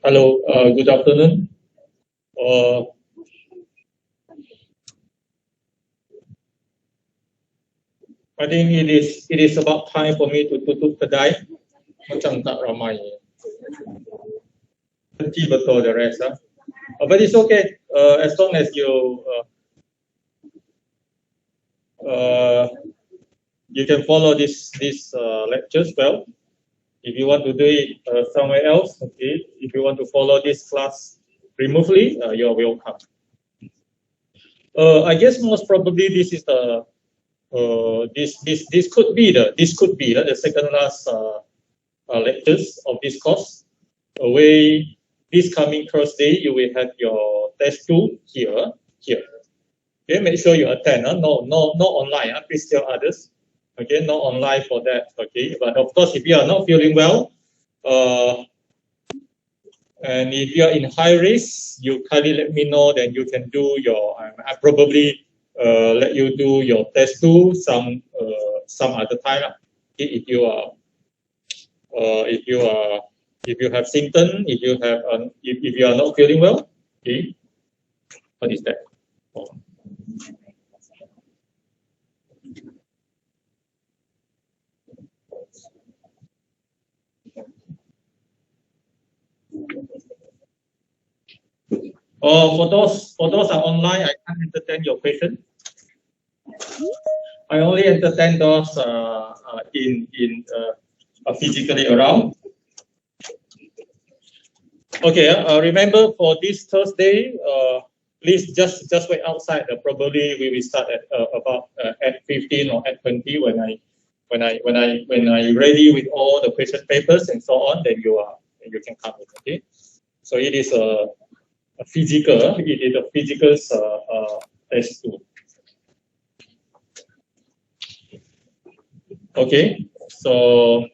Hello, good afternoon. I think it is about time for me to tutup kedai. Macam tak ramai. Berhenti betul the rest. But it's okay. As long as you can follow this lectures well. If you want to do it somewhere else, okay. If you want to follow this class remotely, you're welcome. I guess most probably this is the this could be the second last lectures of this course. Where this coming Thursday you will have your test 2 here. Okay, make sure you attend. No online. Please tell others. Okay, not online for that. Okay, but of course, if you are not feeling well, and if you are in high risk, you kindly let me know. Then you can do your. I probably let you do your test 2 some other time. Okay, if you have symptoms, if you are not feeling well, okay, what is that? For those are online, I can't entertain your question. I only entertain those physically around. Okay. Remember for this Thursday, please just wait outside. Probably we will start at about at 15 or at 20 when I ready with all the question papers and so on. Then you can come in. Okay. So it is a physical. It is a physical test too. Okay, so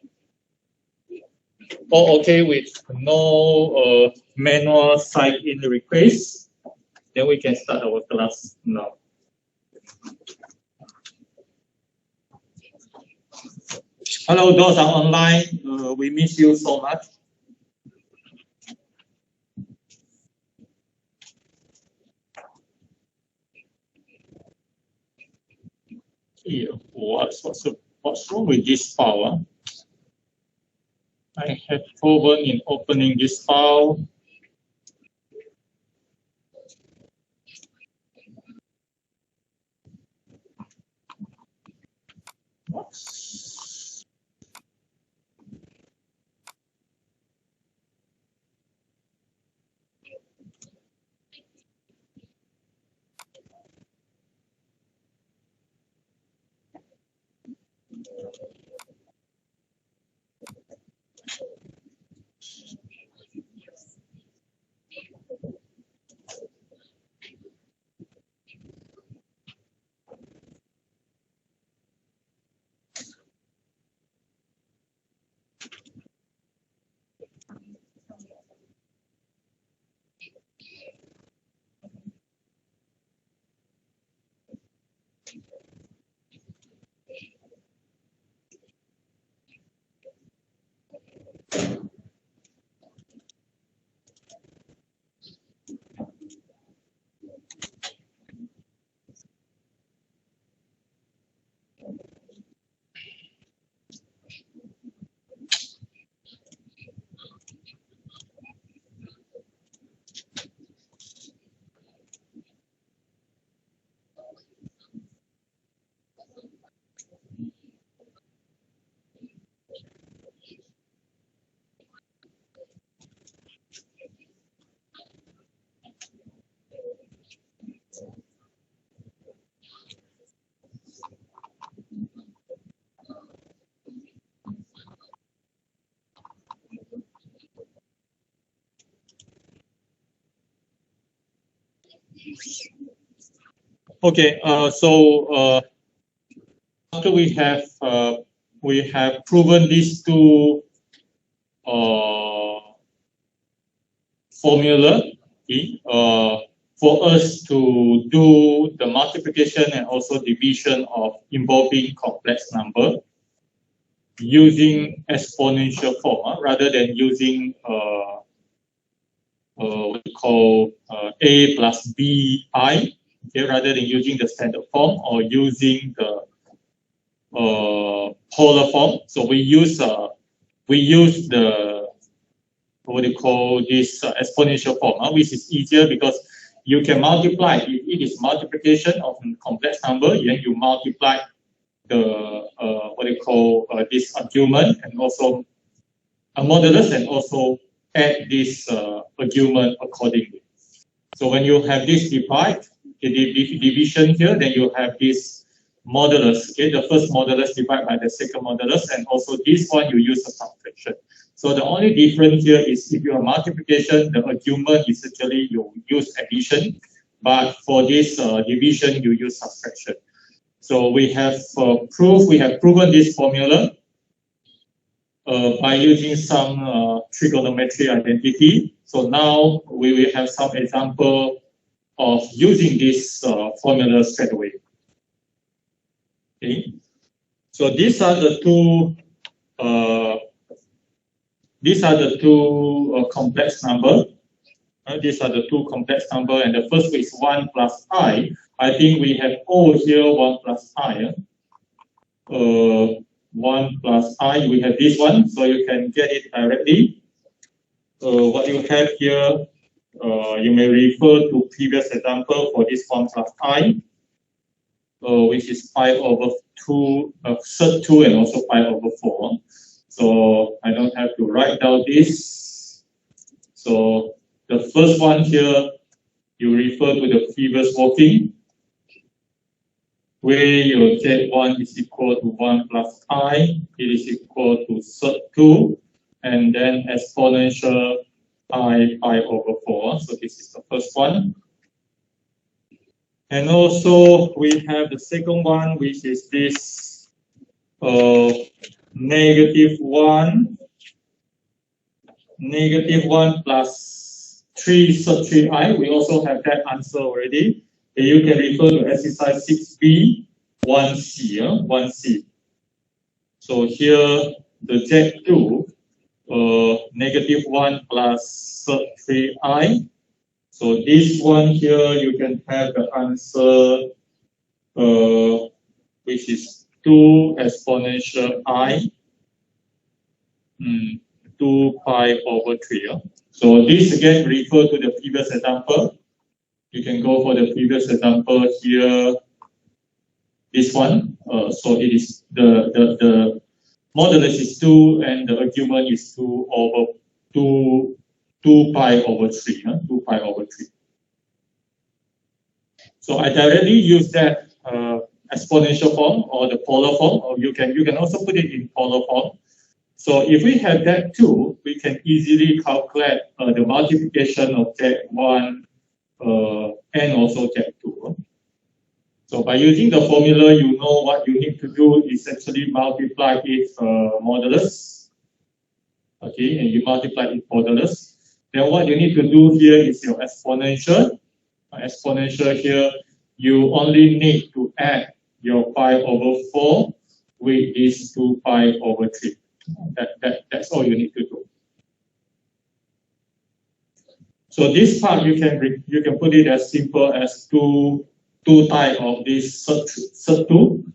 all okay with no manual sign-in request, then we can start our class now. Hello, those are online. We miss you so much. Here, what's wrong with this file? I have trouble in opening this file. Okay, so after we have proven these two formula, okay, for us to do the multiplication and also division of involving complex number using exponential form rather than using what we call a plus bi, okay, rather than using the standard form or using the polar form. So we use the what do you call this exponential form, which is easier because you can multiply. If it is multiplication of a complex number, then you multiply the what do you call this argument and also a modulus, and also add this argument accordingly. So when you have this divide, the division here, then you have this modulus. Okay, the first modulus divided by the second modulus, and also this one you use a subtraction. So the only difference here is if you have multiplication, the argument is actually you use addition, but for this division you use subtraction. So we have proven this formula by using some trigonometry identity. So now we will have some example of using this formula straight away. Okay. So these are the two complex number. These are the two complex number, and the first is 1 plus I. I think we have all here 1 plus I. 1 plus I, we have this one, so you can get it directly. What you have here, you may refer to previous example for this 1 plus I, which is 5 over 2, sub 2, and also 5 over 4. So I don't have to write down this. So the first one here, you refer to the previous working, where your Z1 is equal to 1 plus I, it is equal to sub 2, and then exponential I 5 over 4. So this is the first one. And also we have the second one, which is this negative 1 plus 3 sub 3I. We also have that answer already. You can refer to exercise 6b, 1c, 1c. So here the Z2, negative 1 plus sub 3I. So this one here you can have the answer, which is 2 exponential I, 2 pi over 3. So this again refer to the previous example. You can go for the previous example here, this one. So it is the modulus is 2 and the argument is 2 pi over 3. 2 pi over 3. So I directly use that exponential form or the polar form, or you can also put it in polar form. So if we have that 2, we can easily calculate the multiplication of Z1 and also Z2. So by using the formula, you know what you need to do is actually multiply its modulus. Okay, and you multiply its modulus. Then what you need to do here is your exponential. Exponential here, you only need to add your 5 over 4 with this 2 pi over 3. That's all you need to do. So this part you can put it as simple as 2 times of this sub 2.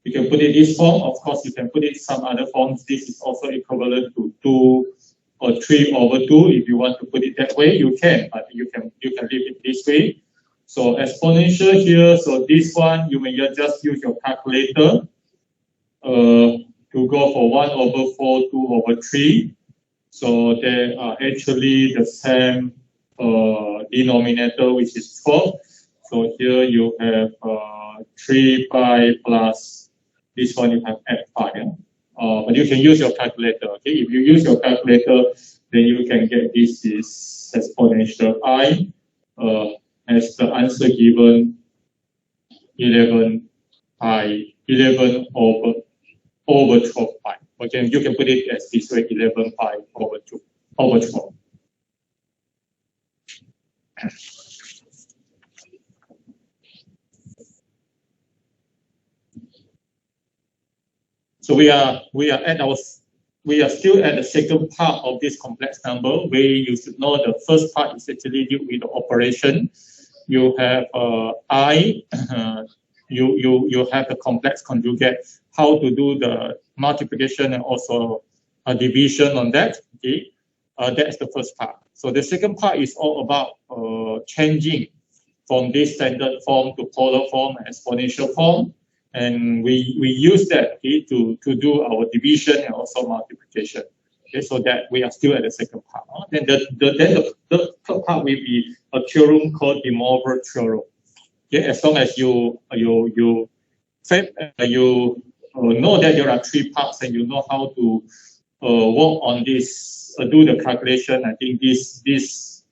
You can put it this form. Of course, you can put it some other forms. This is also equivalent to 2 or 3 over 2. If you want to put it that way, you can, but you can leave it this way. So exponential here. So this one you may just use your calculator to go for 1 over 4, 2 over 3. So they are actually the same denominator, which is 12. So here you have 3 pi plus this one you have add pi. But you can use your calculator. Okay, if you use your calculator, then you can get this is exponential I as the answer given 11 pi 11 over 12 pi. Okay, you can put it as this way: 11 pi over 12. So we are still at the second part of this complex number, where you should know the first part is actually deal with the operation. You have I, you have the complex conjugate, how to do the multiplication and also a division on that. Okay, that's the first part. So the second part is all about changing from this standard form to polar form and exponential form. And we use that, okay, to do our division and also multiplication. Okay, so that we are still at the second part. Then the third part will be a theorem called De Moivre theorem. Okay, as long as you know that there are three parts and you know how to work on this, do the calculation, I think this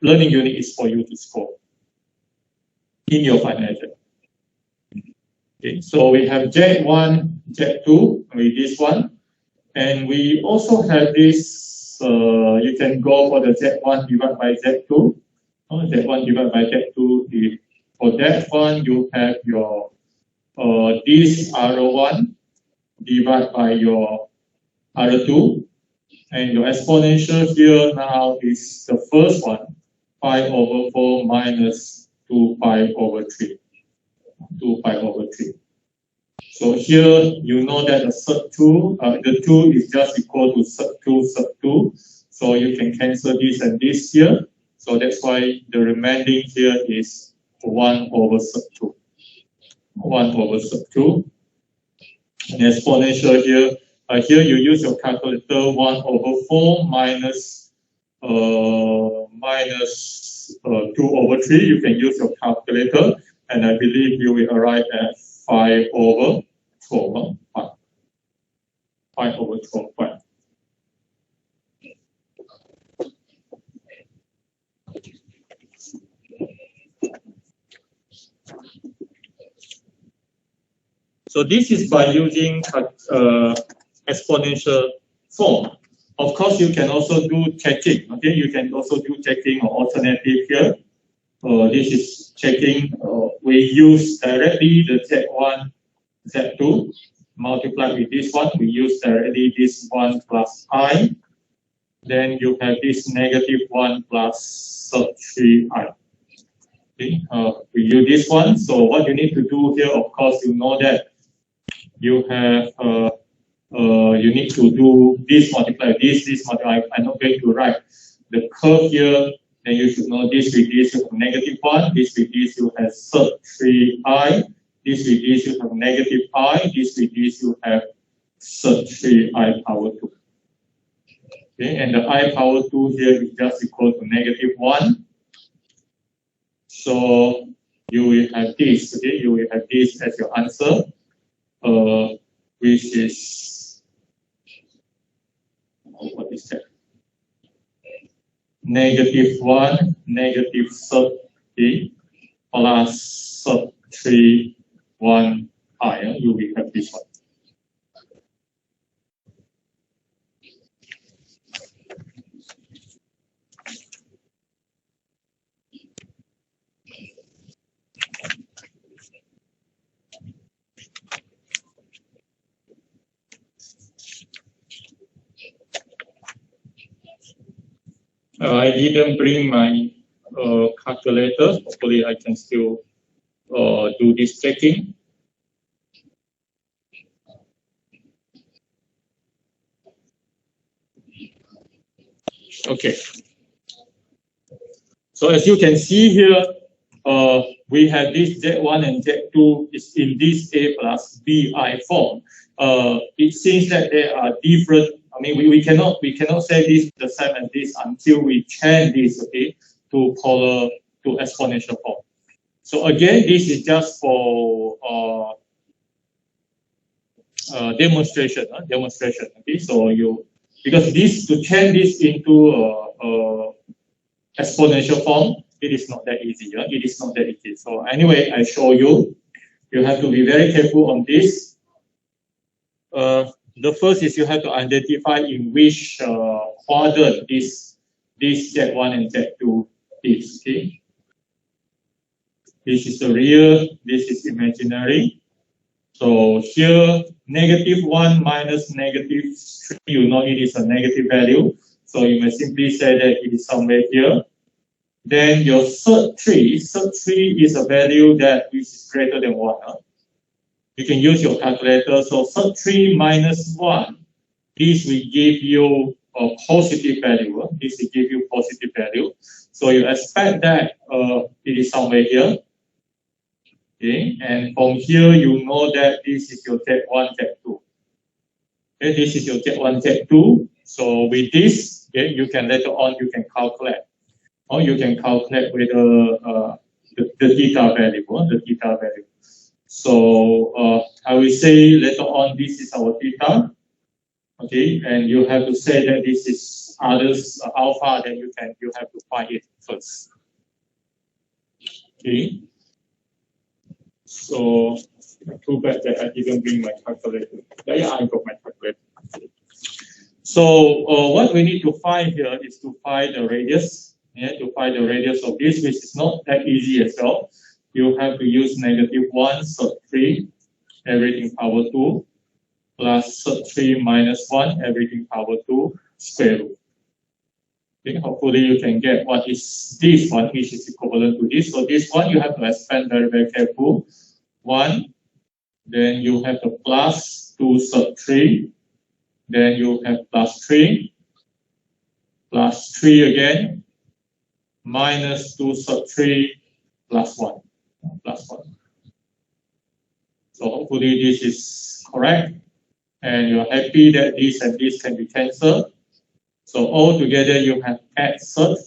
learning unit is for you to score in your final exam. Okay, so we have Z1, Z2 with this one, and we also have this. You can go for the Z1 divided by Z2. Z1 divided by Z2. For that one, you have your this R1 divided by your R2, and your exponential here now is the first one, pi over 4 minus 2 pi over 3. 2 pi over 3. So here you know that the sub 2, the 2 is just equal to sub 2. So you can cancel this and this here. So that's why the remaining here is 1 over sub 2. 1 over sub 2. And exponential here, here you use your calculator, 1 over 4 minus 2 over 3. You can use your calculator. And I believe you will arrive at 5 over 12. 5 over 12. So this is by using exponential form. Of course, you can also do checking. Okay, you can also do checking or alternative here. This is checking. We use directly the Z1, Z2, multiply with this one. We use directly this 1 plus I. Then you have this negative 1 plus sub 3I. Okay, we use this one. So what you need to do here, of course, you know that you have you need to do this multiply this multiply. I'm not going to write the curve here. Then you should know this with this you have negative 1, this with this you have sub 3I, this with this you have negative I, this with this you have sub 3I power 2. Okay, and the I power 2 here is just equal to negative 1. So you will have this, okay, you will have this as your answer, which is, what is that? Negative 1, negative sub 3 plus sub 3, 1 I. You will have this one. I didn't bring my calculator. Hopefully, I can still do this checking. Okay. So as you can see here, we have this Z1 and Z2 is in this A plus BI form. It seems that there are different. I mean, we cannot say this the same as this until we change this, okay, to polar to exponential form. So again, this is just for demonstration. Okay, so because this to change this into exponential form, it is not that easy. It is not that easy. So anyway, I show you. You have to be very careful on this. The first is you have to identify in which quadrant this Z1 and Z2 is. Okay? This is the real, this is imaginary. So here, -1 minus -3, you know it is a negative value. So you may simply say that it is somewhere here. Then your third tree is a value that is greater than 1. You can use your calculator. So third tree minus 1, this will give you a positive value. This will give you positive value. So you expect that it is somewhere here. Okay, and from here you know that this is your Z1, Z2. Okay, this is your Z1, Z2. So with this, okay, you can later on you can calculate, or you can calculate with the theta value, the theta value. So I will say later on this is our theta. Okay, and you have to say that this is others alpha. Then you have to find it first. Okay. So too bad that I didn't bring my calculator. Yeah, I got my calculator. So what we need to find here is to find the radius. Yeah, to find the radius of this, which is not that easy as well. You have to use -1 sub 3, everything power 2, plus sub 3 minus 1, everything power 2, square root. Okay, hopefully you can get what is this one, which is equivalent to this. So this one you have to expand very, very careful. 1, then you have the plus 2 sub 3, then you have plus 3 again, minus 2 sub 3, plus 1. So hopefully this is correct, and you're happy that this and this can be cancelled. So all together you have x third.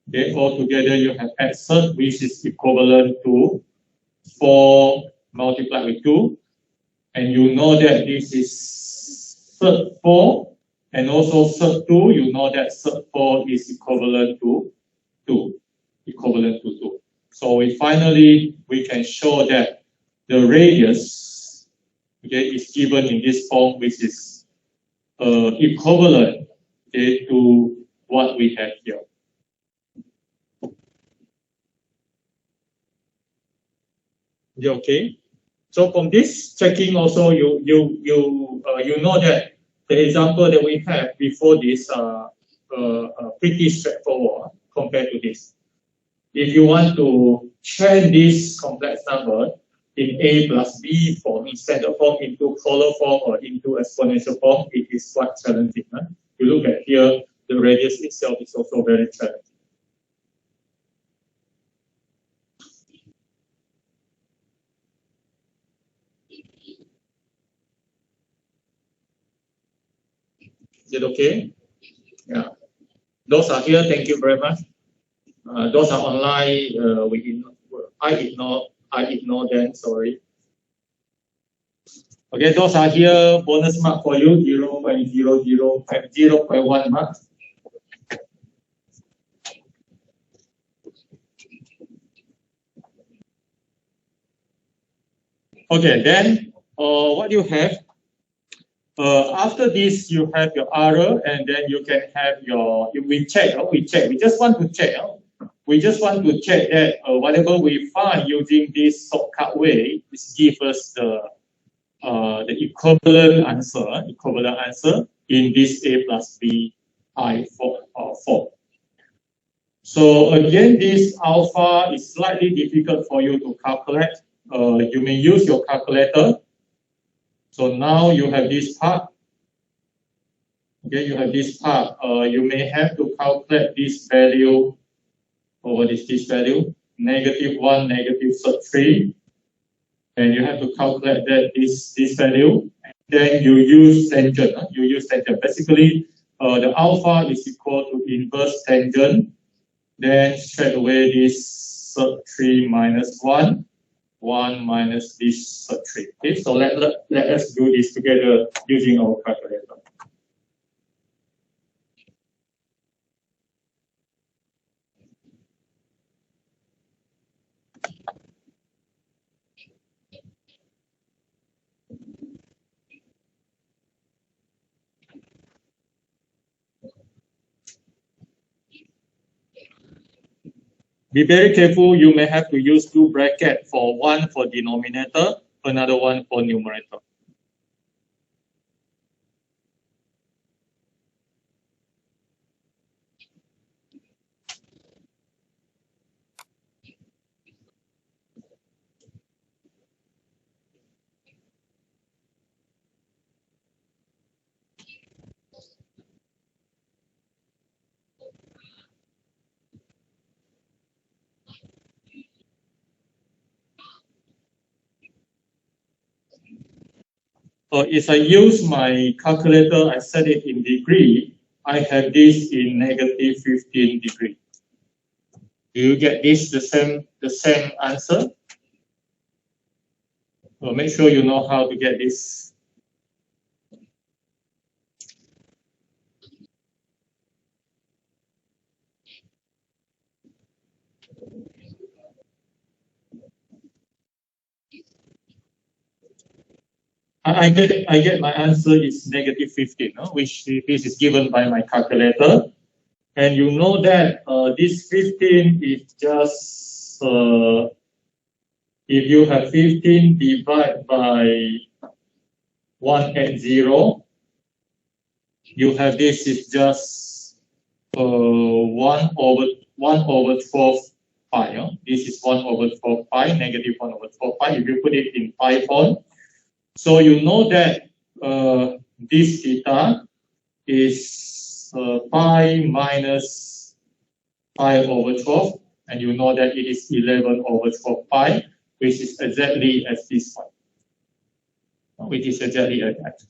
Okay, all together you have x third, which is equivalent to 4 multiplied with 2, and you know that this is third 4, and also third 2. You know that third 4 is equivalent to 2. So we can show that the radius, okay, is given in this form, which is equivalent, okay, to what we have here. Okay. So from this checking also, you know that the example that we have before this pretty straightforward compared to this. If you want to change this complex number in A plus B form, instead of form into polar form or into exponential form, it is quite challenging. You look at here, the radius itself is also very challenging. Is it okay? Yeah. Those are here. Thank you very much. Those are online. I ignore them. Sorry. Okay, those are here. Bonus mark for you. 0.001 mark. Okay, then what you have after this, you have your error, and then you can have your. We check. We just want to check. We just want to check that whatever we find using this shortcut way is give us the equivalent answer in this A plus B I form. So again, this alpha is slightly difficult for you to calculate. You may use your calculator. So now you have this part. Okay, you have this part. You may have to calculate this value. Or what is this value? -1, -3. And you have to calculate that this value. Then you use tangent. Basically, the alpha is equal to inverse tangent. Then straight away this 3 minus 1 minus this 3. Okay, so let us do this together using our calculator. Be very careful, you may have to use two brackets, for one for denominator, another one for numerator. If I use my calculator, I set it in degree, I have this in negative 15 degree. Do you get this the same answer? So make sure you know how to get this. I get my answer is negative 15, which this is given by my calculator. And you know that this 15 is just, if you have 15 divided by 180, you have this is just 1 over 4 pi. This is 1 over 4 pi, negative 1 over 4 pi. If you put it in pi form, so you know that this theta is pi minus pi over 12, and you know that it is 11 over 12 pi, which is exactly as this one, which is exactly as that.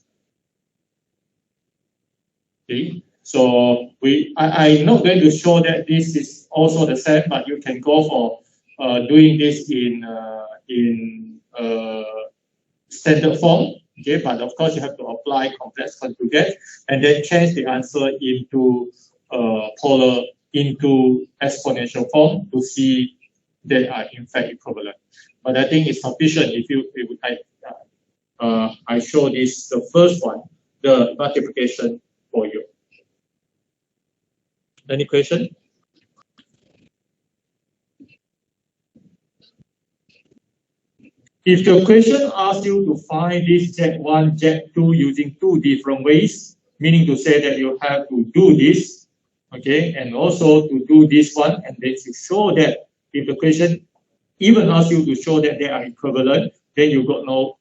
Okay, so I'm not going to show that this is also the same, but you can go for doing this in standard form. Okay, but of course you have to apply complex conjugate and then change the answer into polar, into exponential form to see they are in fact equivalent. But I think it's sufficient if I show this, the first one, the multiplication for you. Any question? If the question asks you to find this Z1, Z2 using two different ways, meaning to say that you have to do this, okay, and also to do this one, and then to show that if the question even asks you to show that they are equivalent, then you got no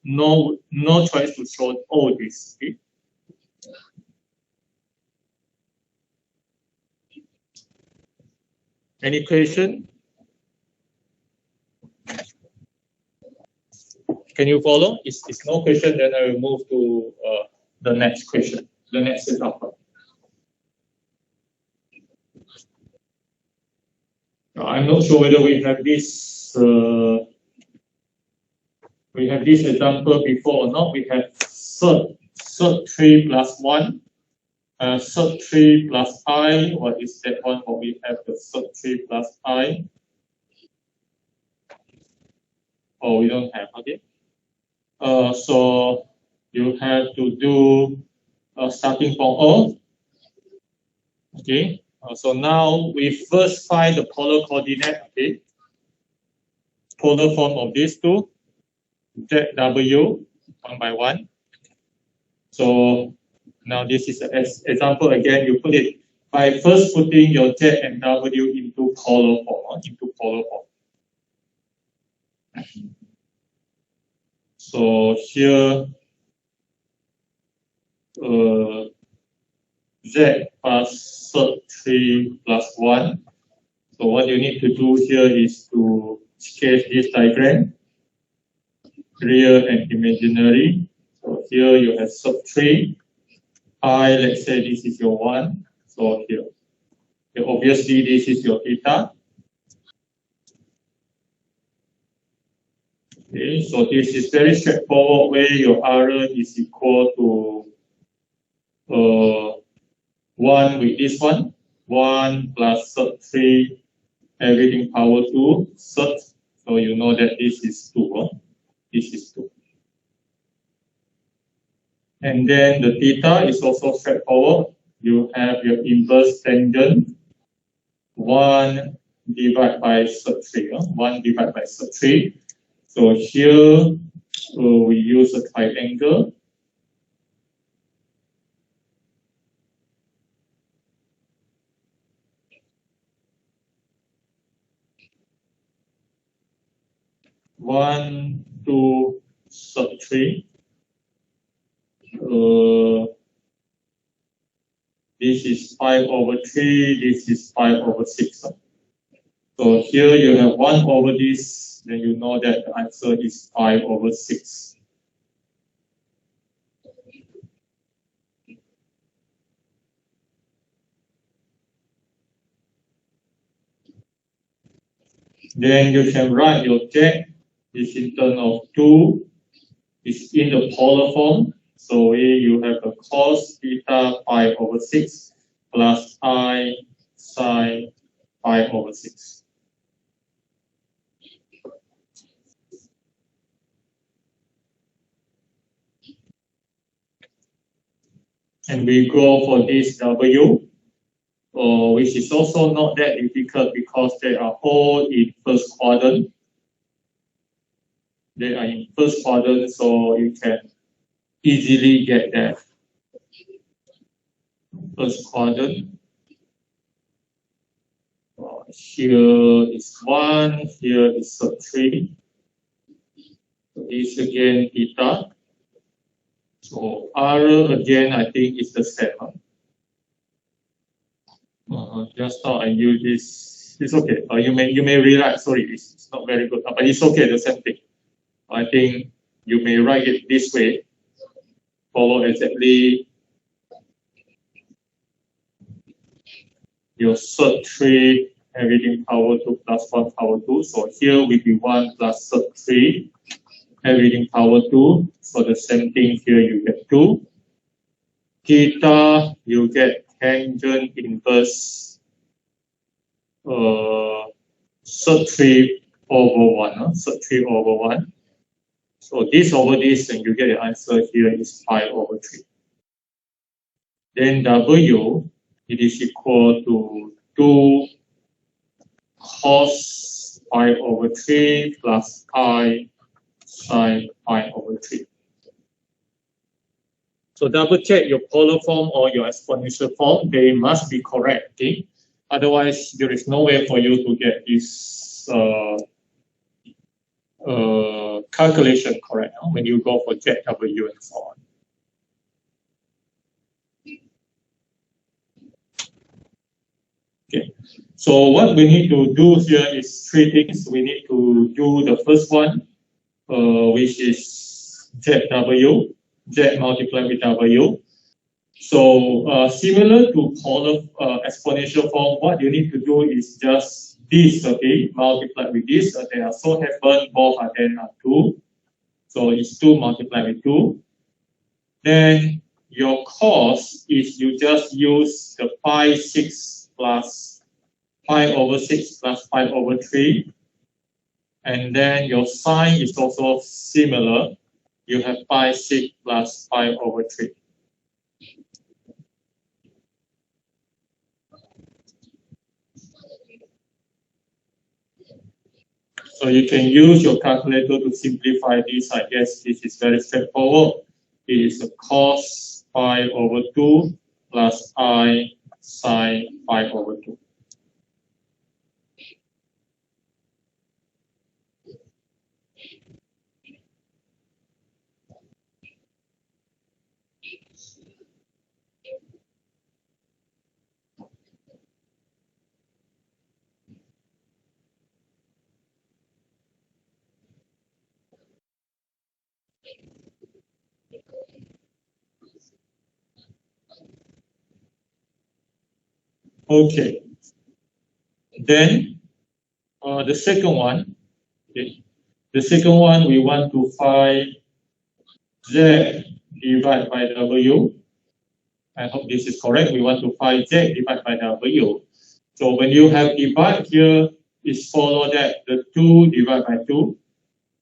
choice to show all this. Okay? Any question? Can you follow? If no question, then I will move to the next question, the next example. I'm not sure whether we have this example before or not. We have sub 3 plus 1, sub 3 plus I. What is that one? What we have the sub 3 plus I? Oh, we don't have. Okay. So you have to do starting from O. Okay. So now we first find the polar coordinate. Okay. Polar form of these two. ZW one by one. So now this is an example again. You put it by first putting your Z and W into polar form. So here Z plus sub 3 plus 1. So what you need to do here is to sketch this diagram, real and imaginary. So here you have sub 3. I, let's say this is your 1. So here. Okay, obviously this is your theta. Okay, so this is very straightforward where your R is equal to 1 with this one. 1 plus sub 3, everything power 2, sub. So you know that this is 2. This is 2. And then the theta is also straightforward. You have your inverse tangent. 1 divided by sub-3. 1 divided by sub-3. So here we use a triangle. One, two, sub-3. This is 5/3. This is 5/6. So here you have 1 over this, then you know that the answer is 5/6. Then you can write your Z is in terms of 2, is in the polar form. So you have a cos theta 5/6 plus I sine 5/6. And we go for this W, which is also not that difficult because they are all in first quadrant. They are in first quadrant, so you can easily get that. First quadrant. Here is 1, here is sub-3. So this again theta. So R again, I think is the same. Just now I use this. It's okay. You may rewrite. Sorry, it's not very good, but it's okay. The same thing. I think you may write it this way. Follow exactly your sub-3 everything power 2 plus 1 power 2. So here will be 1 plus sub-3 everything power 2. So the same thing here you get 2. Theta you get tangent inverse sub-3 over 1. Sub-3 over 1. So this over this, and you get the answer here is 5/3. Then W, it is equal to 2 cos 5/3 plus I sine 5/3. So double check your polar form or your exponential form. They must be correct. Okay? Otherwise, there is no way for you to get this calculation correct when you go for ZW and so on. Okay, so what we need to do here is 3 things. We need to do the first one, which is ZW, Z multiplied with W. So similar to polar exponential form, what you need to do is just this, okay, multiplied with this. They are so happen both are then are 2. So it's 2 multiplied with 2. Then your cos is you just use the 5/6 plus 5/6 plus 5/3. And then your sine is also similar. You have 5/6 plus 5/3. So you can use your calculator to simplify this. I guess this is very straightforward. It is a cos 5/2 plus I sine 5/2. Okay. Then the second one, okay. The second one we want to find Z divided by W. I hope this is correct. We want to find Z divided by W. So when you have divide here, it's follow that the 2 divided by 2.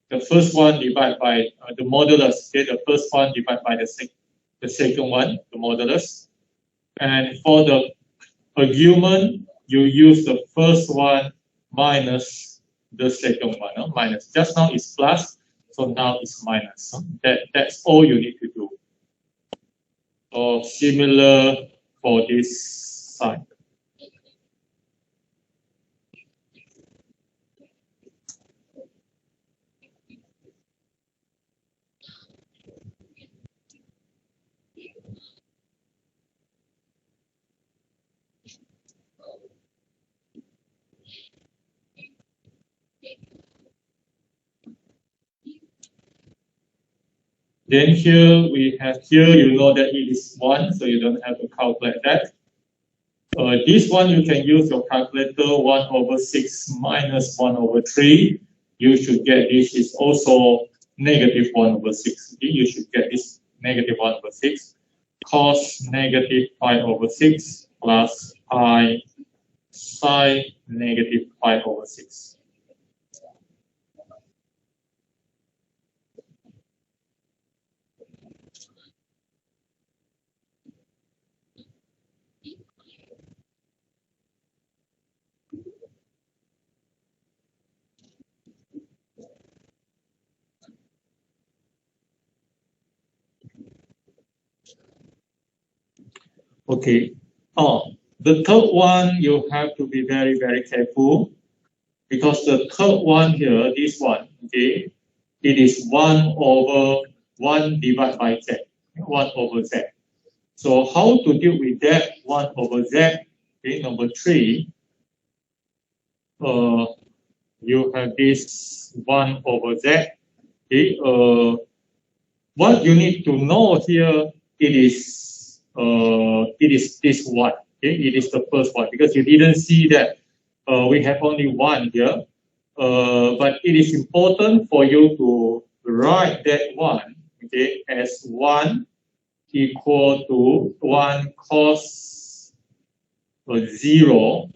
The first one divided by the modulus. Okay, the first one divided by the second one, the modulus. And for the argument, you use the first one minus the second one. Minus. Just now it's plus, so now it's minus. That's all you need to do. Or similar for this side. Then here we have you know that it is 1, so you don't have to calculate that. This one you can use your calculator, 1/6 minus 1/3. You should get this is also negative 1/6. Okay? You should get this negative 1/6. Cos negative 5/6 plus I sine negative 5/6. Okay. The third one you have to be very, very careful, because the third one here, this one, okay, it is 1/1 divided by z, 1/z. So how to deal with that 1/z? Okay, number 3, you have this 1/z. Okay, what you need to know here, it is this one. Okay, it is the first one, because you didn't see that we have only one here. But it is important for you to write that one, okay, as 1 equal to 1 cos 0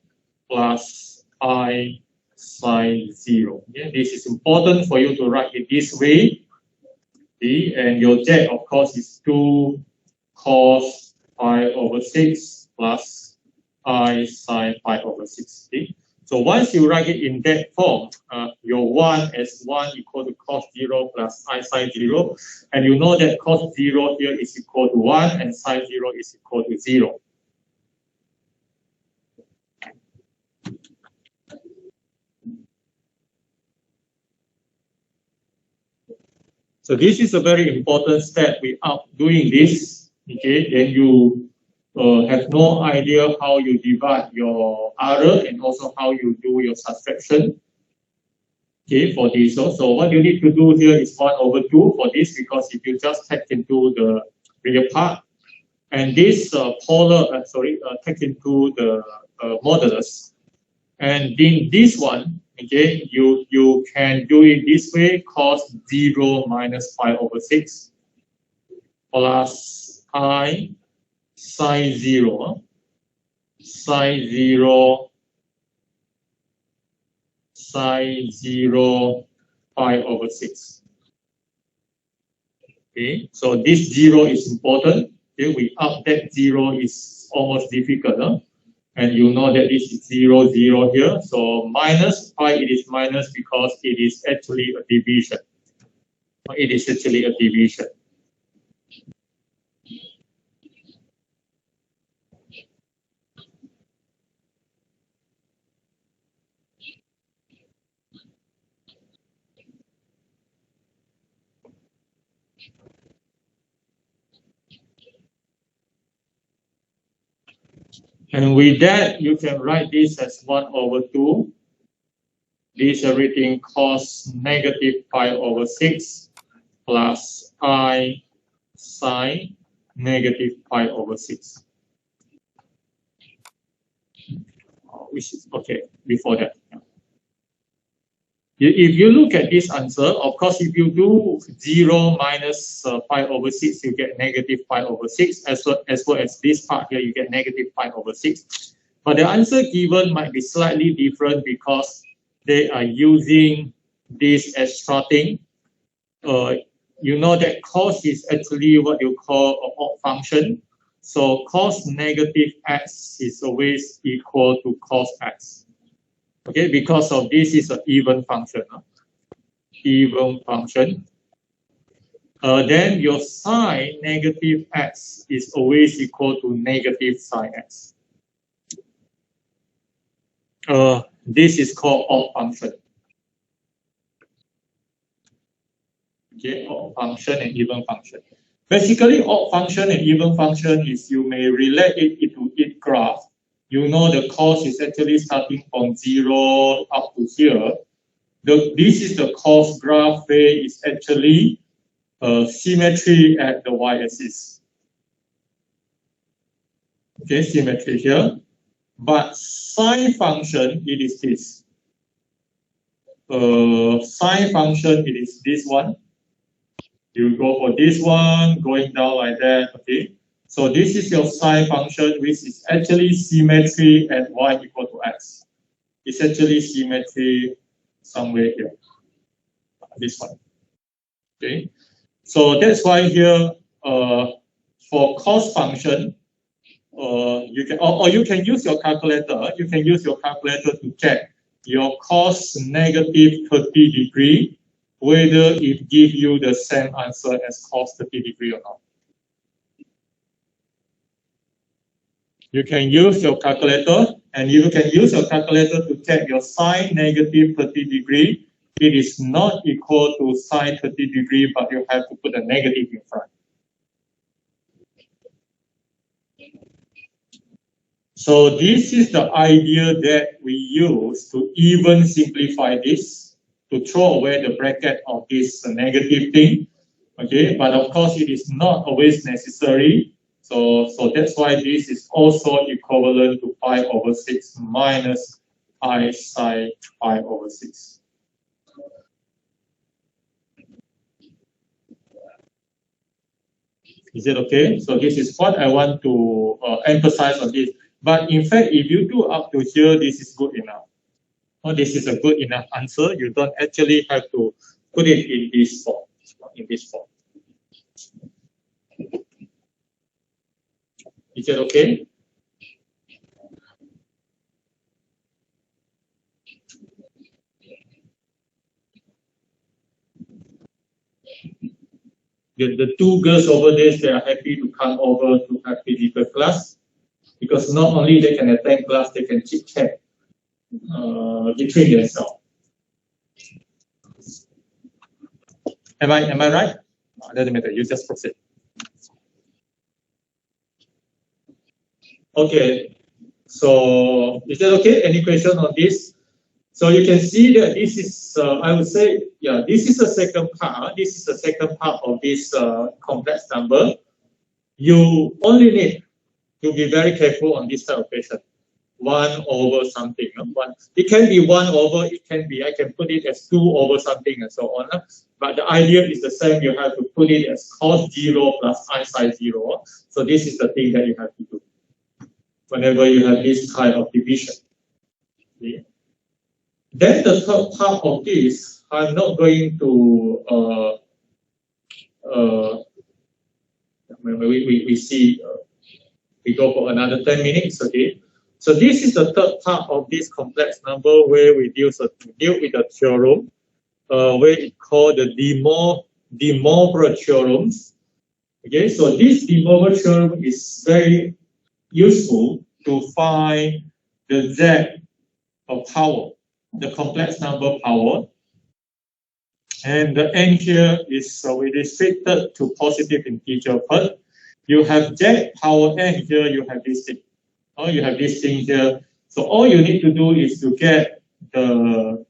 plus I sine 0. Okay? This is important for you to write it this way. Okay? And your z, of course, is 2 cos 5/6 plus I sine 5/6. Okay? So once you write it in that form, your 1 as 1 equal to cos 0 plus I sine 0, and you know that cos 0 here is equal to 1 and sine 0 is equal to 0. So this is a very important step. Without doing this, okay, then you have no idea how you divide your other and also how you do your subtraction. Okay, for this. So what you need to do here is 1/2 for this, because if you just take into the real part, and this take into the modulus, and then this one, okay, you can do it this way: cos 0 minus 5/6 plus I sine 0, sine 0, sine 0, 5/6. Okay, so this 0 is important. Okay, without that 0 is almost difficult. Huh? And you know that this is 0, 0 here. So minus pi, it is minus because it is actually a division. It is actually a division. And with that, you can write this as 1/2. This everything cos negative 5/6 plus I sine negative 5/6. Which is okay before that. If you look at this answer, of course, if you do 0 minus 5/6, you get negative 5/6. As well as this part here, you get negative 5/6. But the answer given might be slightly different because they are using this as starting. You know that cos is actually what you call an odd function. So cos negative x is always equal to cos x. Okay, because of this is an even function. Even function. Then your sine negative x is always equal to negative sine x. This is called odd function. Okay, odd function and even function. Basically, odd function and even function is you may relate it into its graph. You know the cos is actually starting from 0 up to here. This is the cos graph where it's actually symmetry at the y-axis. Okay, symmetry here. But sine function, it is this. Sine function, it is this one. You go for this one, going down like that, okay? So this is your sine function, which is actually symmetry at y equal to x. It's actually symmetry somewhere here. This one, okay? So that's why here, for cos function, you can, or you can use your calculator. You can use your calculator to check your cos negative 30 degree, whether it gives you the same answer as cos 30 degree or not. You can use your calculator, and you can use your calculator to check your sine negative 30 degree. It is not equal to sine 30 degree, but you have to put a negative in front. So this is the idea that we use to even simplify this, to throw away the bracket of this negative thing. Okay, but of course it is not always necessary. So that's why this is also equivalent to pi over 6 minus pi sine pi over 6. Is it okay? So this is what I want to emphasize on this. But in fact, if you do up to here, this is good enough. Oh, this is a good enough answer. You don't actually have to put it in this form. In this form. Is it okay? The two girls over there, they are happy to come over to have physical class, because not only they can attend class, they can chit chat between themselves. Am I right? No, doesn't matter. You just proceed. Okay. So is that okay? Any question on this? So you can see that this is, I would say, yeah, this is the second part. This is the second part of this complex number. You only need to be very careful on this type of question. 1 over something. It can be 1 over, it can be, I can put it as 2 over something and so on. But the idea is the same. You have to put it as cos 0 plus I sine 0. So this is the thing that you have to do whenever you have this kind of division. Okay. Then the third part of this, I'm not going to, we see, we go for another 10 minutes, okay? So this is the third part of this complex number where we deal with the theorem, where it's called the De Moivre theorems. Okay, so this De Moivre theorem is very useful to find the Z of power, the complex number power. And the n here is we restricted to positive integer part. You have Z power n here, you have this thing. Oh, you have this thing here. So all you need to do is to get the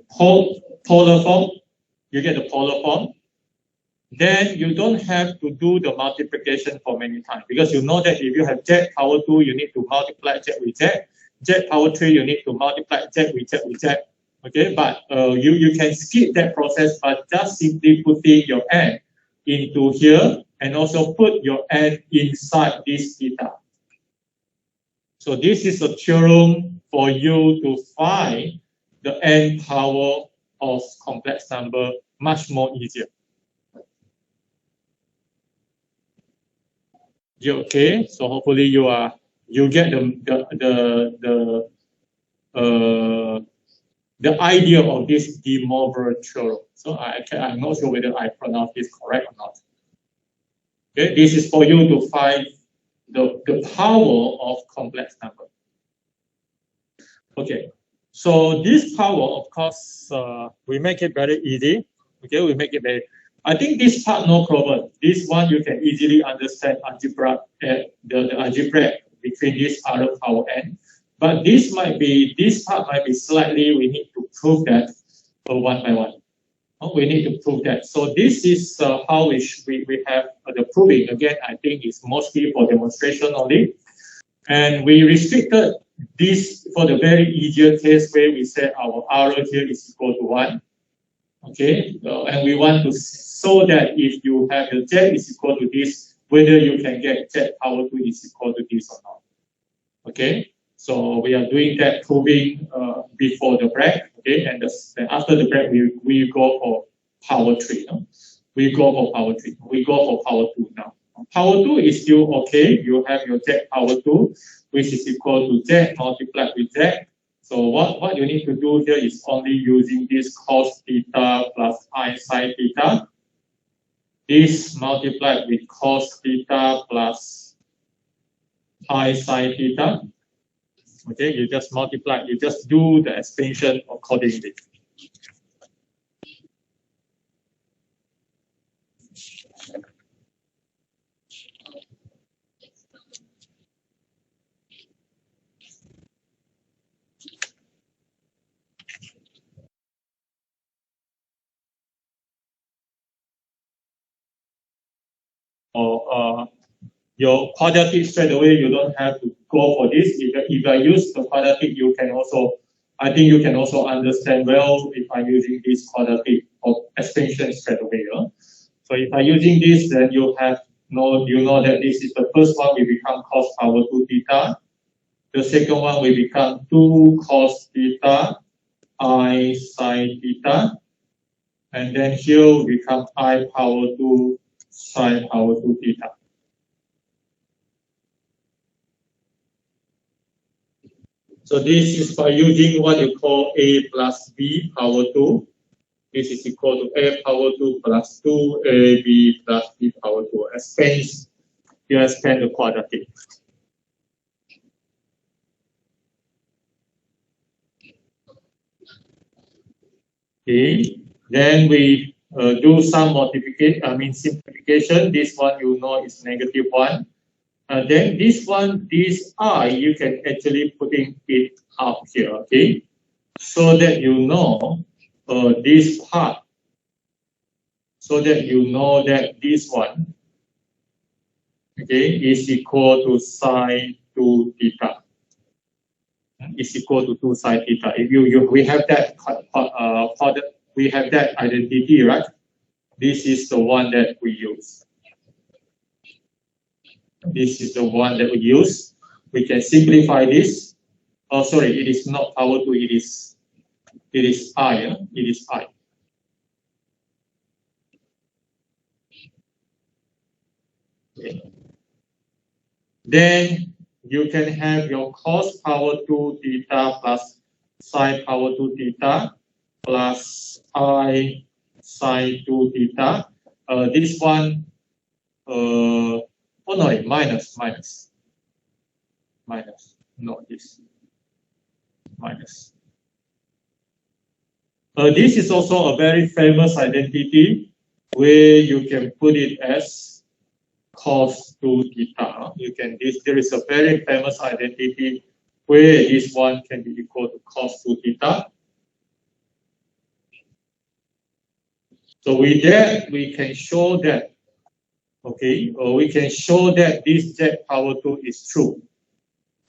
polar form. You get the polar form. Then you don't have to do the multiplication for many times, because you know that if you have Z power 2, you need to multiply Z with Z. Z power 3, you need to multiply Z with Z with Z. Okay, but you can skip that process by just simply putting your n into here and also put your n inside this theta. So this is a theorem for you to find the n power of complex number much more easier. You okay? So hopefully you are you get the idea of this de Moivre theorem. So I'm not sure whether I pronounce this correct or not. Okay, this is for you to find the power of complex number. Okay, so this power, of course, we make it very easy. Okay, we make it very. I think this part no problem. This one you can easily understand algebra, the algebra between this other power n. But this part might be slightly. We need to prove that one by one. We need to prove that. So this is how we have the proving. Again, I think it's mostly for demonstration only. And we restricted this for the very easier case where we say our R here is equal to 1. Okay, and we want to show that if you have the Z is equal to this, whether you can get Z power 2 is equal to this or not. Okay, so we are doing that proving before the break. Okay, and then after the break, we go for power 3. No? We go for power 3. We go for power 2 now. Power 2 is still okay. You have your Z power 2, which is equal to Z multiplied with Z. So what you need to do here is only using this cos theta plus I sin theta. This multiplied with cos theta plus I sin theta. Okay, you just multiply, you just do the expansion accordingly. Or your quadratic straight away, you don't have to go for this. If I use the quadratic, you can also, I think you can also understand well if I'm using this quadratic of expansion straight away. So if I'm using this, then you know that this is the first one will become cos power 2 theta. The second one will become 2 cos theta I sin theta. And then here will become I power 2 sin power 2 theta. So this is by using what you call A plus B power 2. This is equal to A power 2 plus 2AB plus B power 2. You expand the quadratic. Okay, then we do some multiplication, simplification. This one you know is -1. Then this one, this I, you can actually putting it out here, okay? So that you know this part, so that you know that this one, okay, is equal to sine 2 theta. Is equal to 2 sine theta. If we have that we have that identity, right? This is the one that we use. This is the one that we use. We can simplify this. Oh, sorry, it is not power 2. It is I. It is I. Okay. Then you can have your cos power 2 theta plus sine power 2 theta plus I sine 2 theta. This one, oh no, minus, not this, minus. This is also a very famous identity where you can put it as cos 2 theta. There is a very famous identity where this one can be equal to cos 2 theta. So with that, we can show that, okay, we can show that this Z power 2 is true,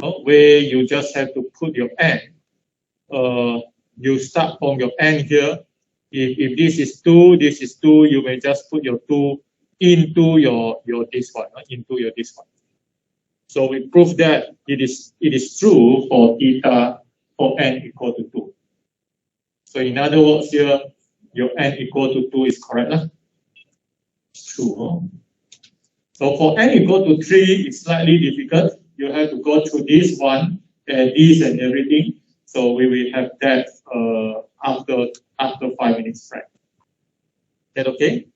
where you just have to put your n. You start from your n here. If this is 2, this is 2, you may just put your 2 into your this one, into your this one. So we prove that it is true for theta for n equal to 2. So in other words here, your n equal to 2 is correct. It's true. So for n equal to 3, it's slightly difficult. you have to go through this one and this and everything. So we will have that after 5 minutes break. That okay?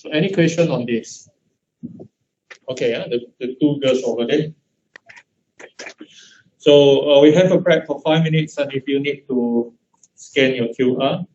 So any question on this? Okay, the two girls over there. So we have a break for 5 minutes, and if you need to scan your QR.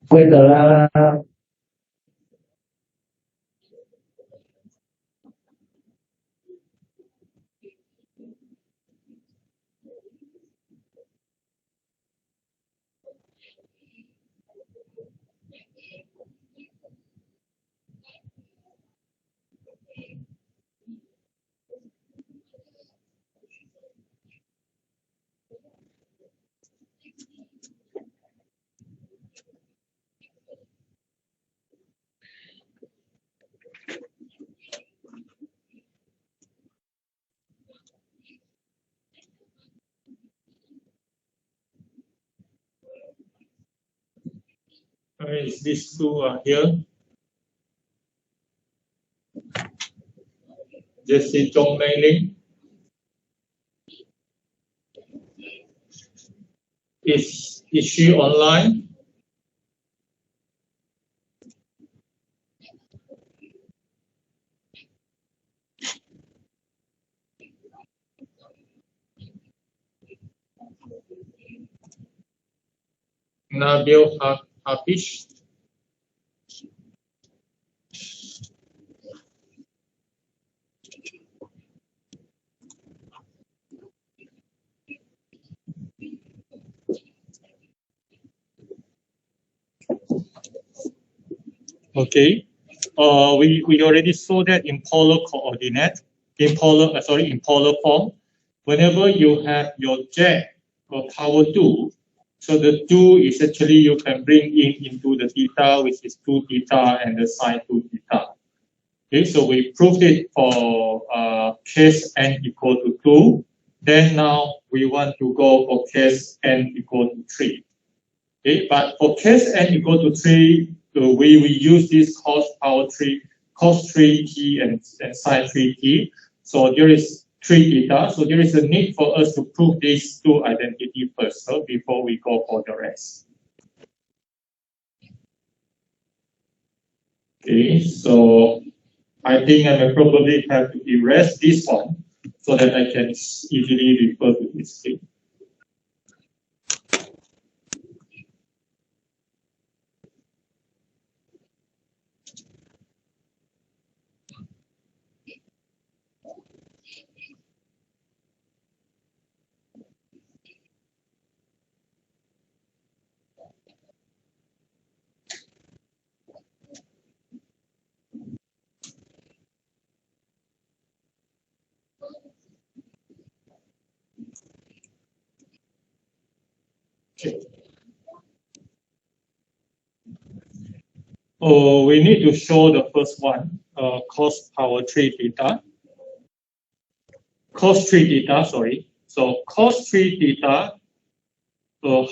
Quay tờ ra Is these two here? Jessie Chong Mei Ling. Is she online? Nabil Hafiz. Okay. We already saw that in polar coordinate, in polar form. whenever you have your jack or power 2, so the 2 is actually you can bring into the theta, which is 2 theta and the sine 2 theta. Okay, so we proved it for case n equal to 2. Then now we want to go for case n equal to 3. Okay, but for case n equal to 3, we will use this cos 3t and sine 3t. So there is 3 theta. So there is a need for us to prove these two identity first, so before we go for the rest. Okay, so I think I will probably have to erase this one so that I can easily refer to this thing. Okay. Oh, we need to show the first one, cos power 3 theta. Cos 3 theta, sorry. So cos 3 theta,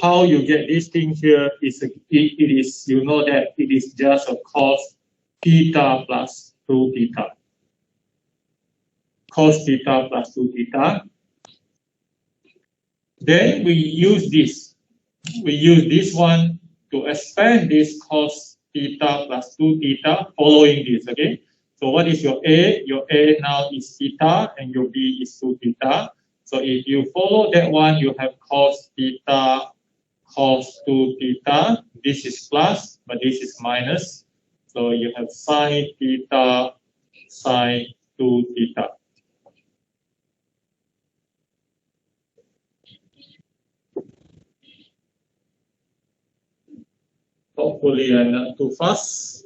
how you get this thing here is, it is, you know that it is just a cos theta plus 2 theta. Cos theta plus 2 theta. Then we use this. We use this one to expand this cos theta plus 2 theta following this, okay? So what is your A? Your A now is theta and your B is 2 theta. So if you follow that one, you have cos theta, cos 2 theta. This is plus, but this is minus. So you have sine theta, sine 2 theta. Hopefully I'm not too fast.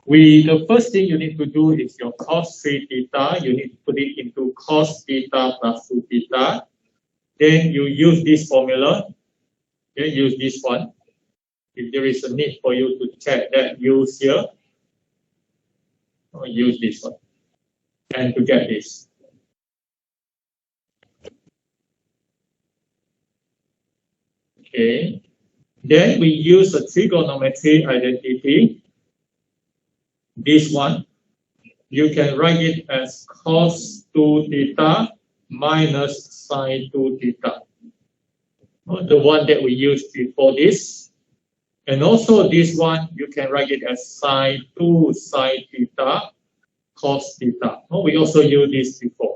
The first thing you need to do is your cos 3 theta. You need to put it into cos theta plus 2 theta. Then you use this formula. Okay, use this one. If there is a need for you to check that, use here. Or use this one. And to get this. Okay. Then we use a trigonometry identity. This one. You can write it as cos 2 theta minus sine 2 theta. The one that we used before this. And also this one, you can write it as sine 2 sine theta cos theta. We also used this before.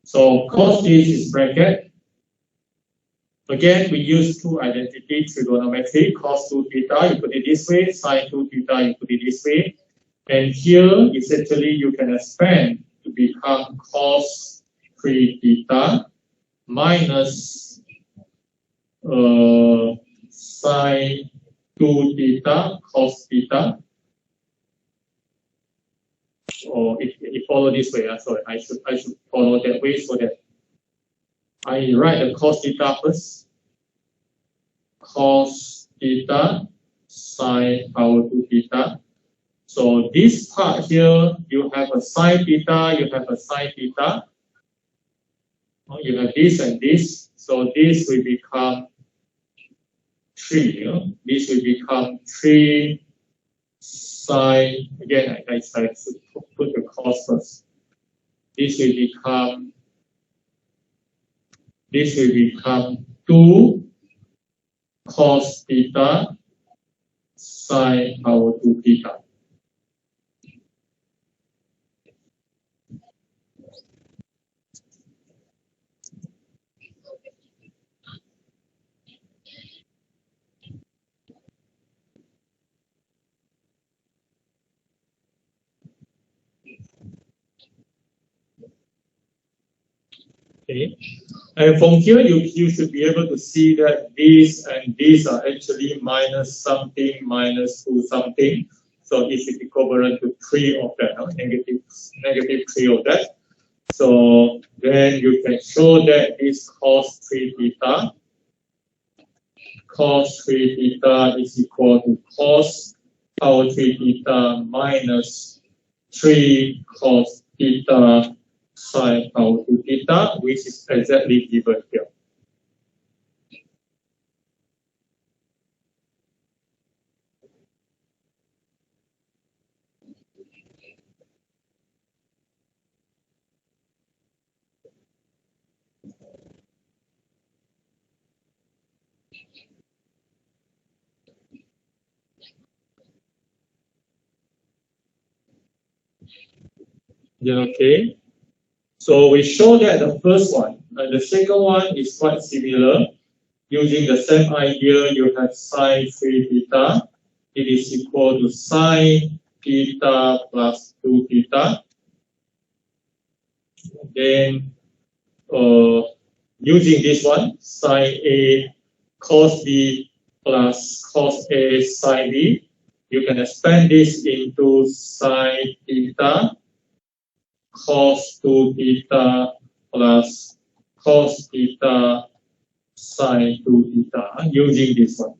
So cos this is bracket. Again, we use two identity trigonometry, cos 2 theta, you put it this way, sine 2 theta, you put it this way. And here, essentially, you can expand to become cos 3 theta minus sine 2 theta cos theta. Or it follow this way. Sorry, I should follow that way so that I write the cos theta first. Cos theta sine power 2 theta. So this part here, you have a sine theta, you have a sine theta. You have this and this. So this will become 3. This will become 3 sine. Again, I should put the cos first. This will become 2 cos theta sine power 2 theta. Okay. And from here, you should be able to see that these and these are actually minus something, minus 2 something. So this is equivalent to 3 of that, no? negative 3 of that. So then you can show that this cos 3 theta is equal to cos power 3 theta minus 3 cos theta sine power 2 theta, which is exactly given here. Yeah, okay. So we show that the first one, and the second one is quite similar. Using the same idea, you have sine 3 theta. It is equal to sine theta plus 2 theta. Then using this one, sine A cos B plus cos A sine B, you can expand this into sine theta cos 2 theta plus cos theta sine 2 theta using this one.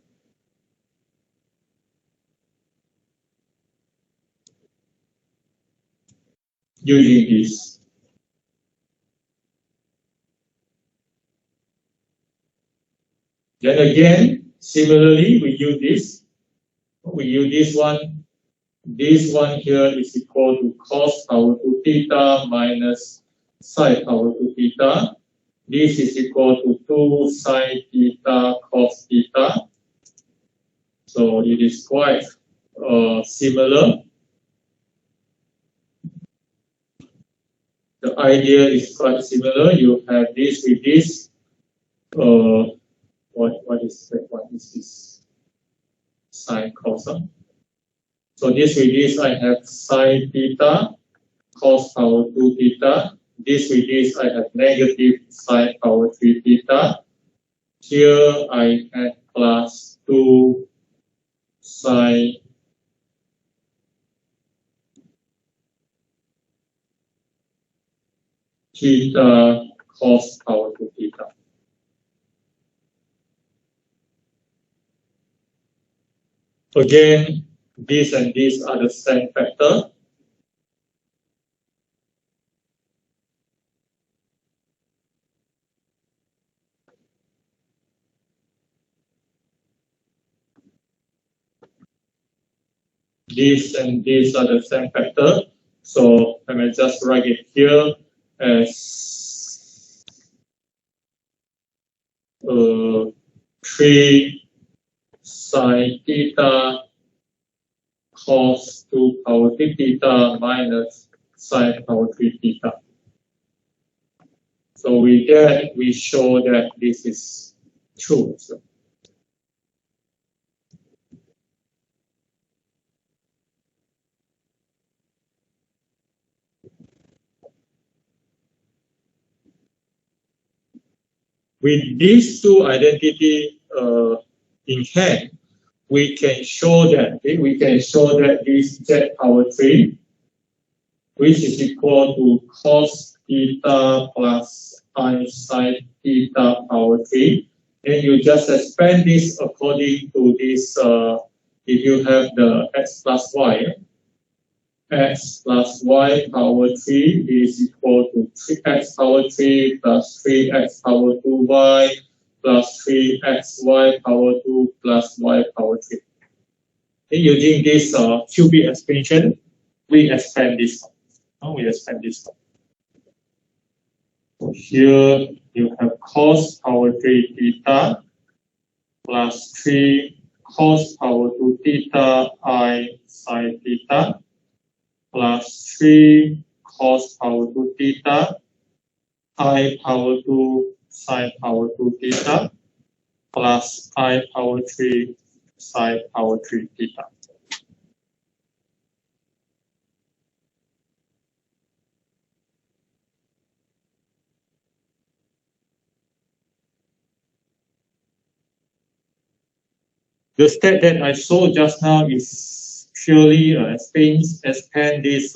Using this. Then again, similarly, we use this. We use this one. This one here is equal to cos power 2 theta minus sine power 2 theta. This is equal to 2 sine theta cos theta. So it is quite similar. The idea is quite similar. You have this with this. What is this? Sine cos. So this with this, I have sine theta cos power 2 theta. This with this, I have negative sine power 3 theta. Here I have plus 2 sine theta cos power 2 theta. Again, this and this are the same factor. This and this are the same factor. So I may just write it here as 3 sine theta cos 2 power 3 theta minus sine power 3 theta. So with that, we show that this is true. So with these two identity in hand, we can show that this z power 3, which is equal to cos theta plus I sine theta power 3. And you just expand this according to this, if you have the x plus y, x plus y power 3 is equal to 3x power 3 plus 3x power 2y plus 3xy power 2 plus y power 3. And using this cubic expansion, we expand this one. We expand this one. So here you have cos power 3 theta plus 3 cos power 2 theta I sine theta plus 3 cos power 2 theta I power 2 sine power 2 theta plus I power 3 sine power 3 theta. the step that I showed just now is purely expand this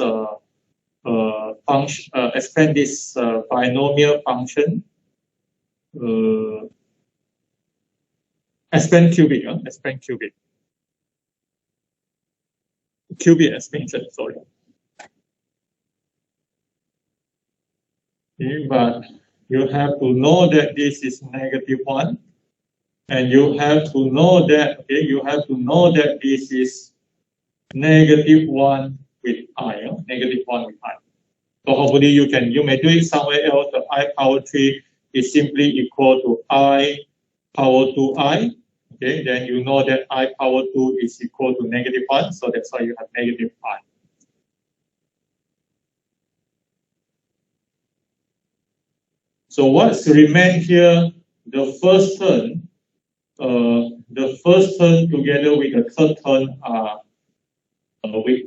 function, expand this binomial function, expand cubic expansion, sorry. Okay, but you have to know that this is -1, and you have to know that this is -1 with I, -1 with I. So hopefully you may do it somewhere else. The I power 3 is simply equal to I power 2I. Okay, then you know that I power 2 is equal to -1, so that's why you have -I. So what's remain here? The first term together with the third term are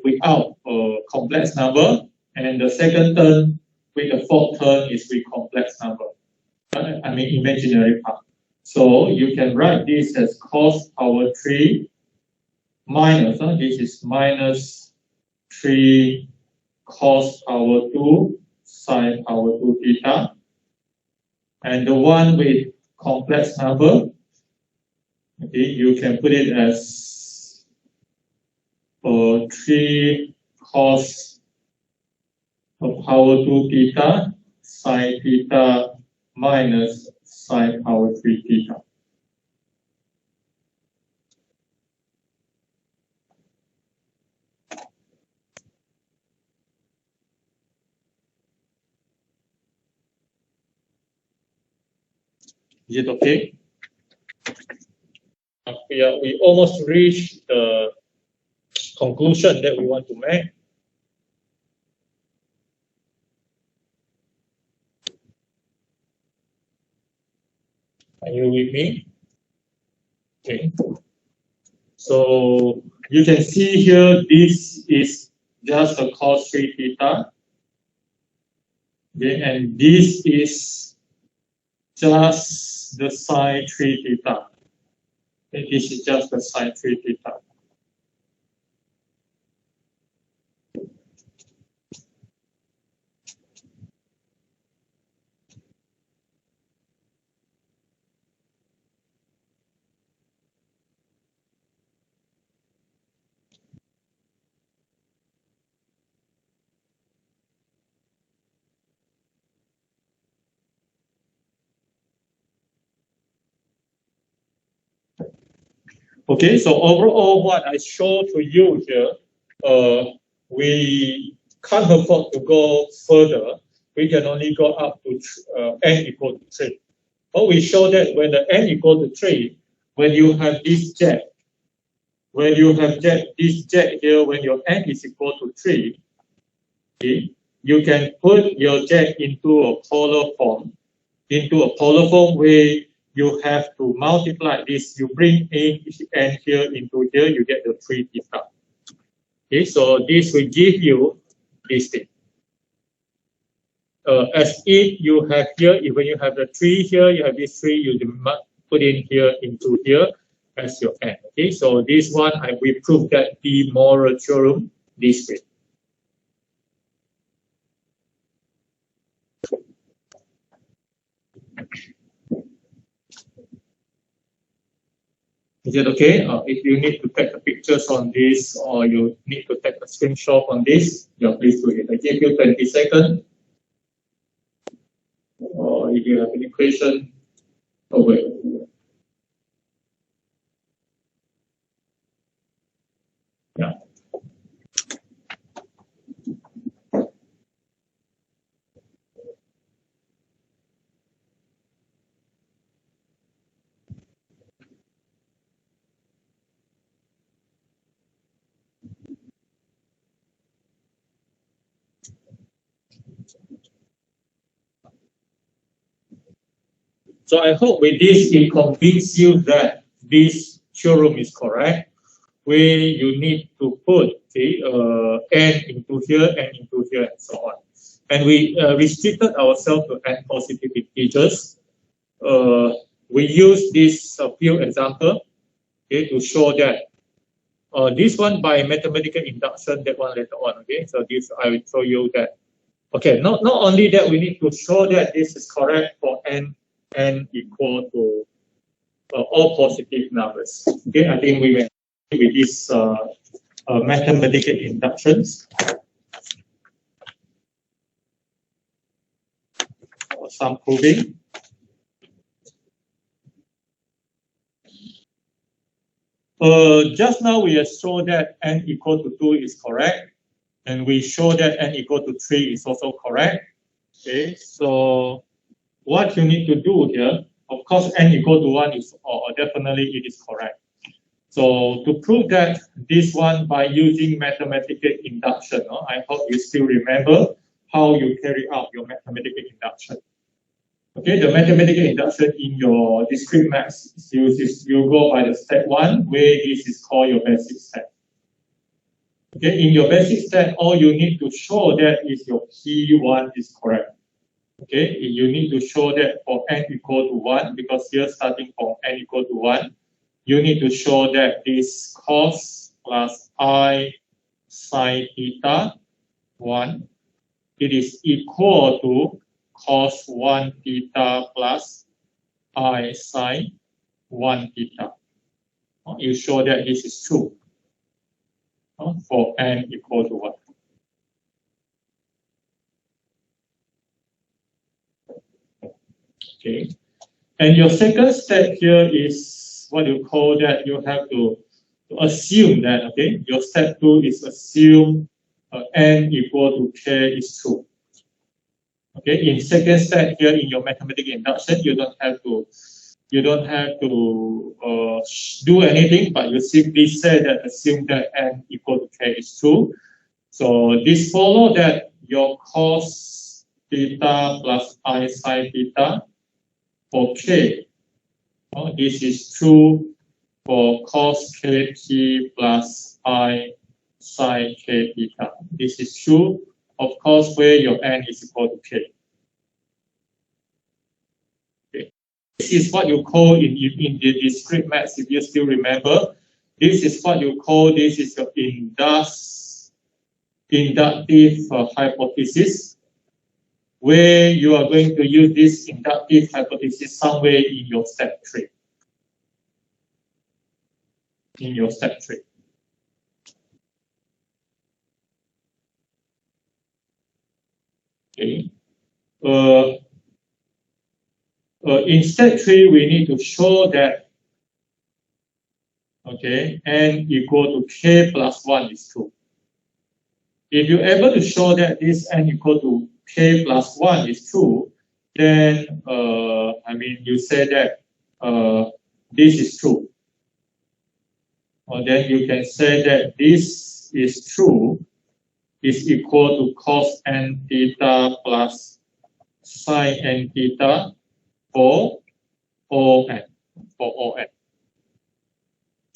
without complex number, and the second term with the fourth term is with complex number. I mean imaginary part. So you can write this as cos power 3 minus, this is minus 3 cos power 2 sine power 2 theta. And the one with complex number, okay, you can put it as 3 cos power 2 theta sine theta minus sine power 3 theta. Is it okay? We almost reached the conclusion that we want to make. Are you with me? Okay. So you can see here, this is just a cos 3 theta. Okay, and this is just the sine 3 theta. Okay, this is just the sine 3 theta. Okay, so overall, what I show to you here, we can't afford to go further. We can only go up to n equal to 3. But we show that when the n equal to 3, when you have this jet, this jet here, when your n is equal to 3, okay, you can put your jet into a polar form, where you have to multiply this. You bring in n here into here, you get the 3 theta. Okay, so this will give you this thing. As if you have here, when you have the 3 here, you have this 3, you put in here into here as your n. Okay, so this one, we prove that the moral theorem this way. Is it okay? If you need to take the pictures on this, or you need to take a screenshot on this, please do it. I give you 20 seconds. Or if you have any question, wait. Yeah. So I hope with this it convinces you that this theorem is correct, where you need to put n into here, and so on. And we restricted ourselves to n positive integers. We use this few examples. okay, to show that this one by mathematical induction, that one later on. Okay, so this I will show you that. Okay, not only that, we need to show that this is correct for n equal to all positive numbers. Okay, I think we went with this mathematical inductions. Some proving. Just now we have shown that n equal to 2 is correct, and we show that n equal to 3 is also correct. Okay, so what you need to do here, of course, n equal to 1 is definitely it is correct. So to prove that this one by using mathematical induction, I hope you still remember how you carry out your mathematical induction. Okay, the mathematical induction in your discrete maths, you go by the step 1, where this is called your basic step. Okay, in your basic step, all you need to show that is your P1 is correct. Okay, you need to show that for n equal to 1, because here starting from n equal to 1, you need to show that this cos plus I sine theta 1, it is equal to cos 1 theta plus I sine 1 theta. You show that this is true for n equal to 1. Okay, and your second step here is what you call that you have to assume that, okay, your step 2 is assume n equal to k is true. Okay, in second step here in your mathematical induction, you don't have to do anything, but you simply say that assume that n equal to k is true. So this follow that your cos theta plus I sine theta for k, this is true for cos kt plus I sine k theta. This is true, of course, where your n is equal to k. Okay. This is what you call in the discrete maths, if you still remember. This is what you call, this is your inductive hypothesis, where you are going to use this inductive hypothesis somewhere in your step 3. In your step 3. Okay. In step 3, we need to show that, okay, n equal to k plus 1 is true. If you're able to show that this n equal to k plus 1 is true, then, you say that this is true. Or then you can say that this is true, is equal to cos n theta plus sine n theta for all n.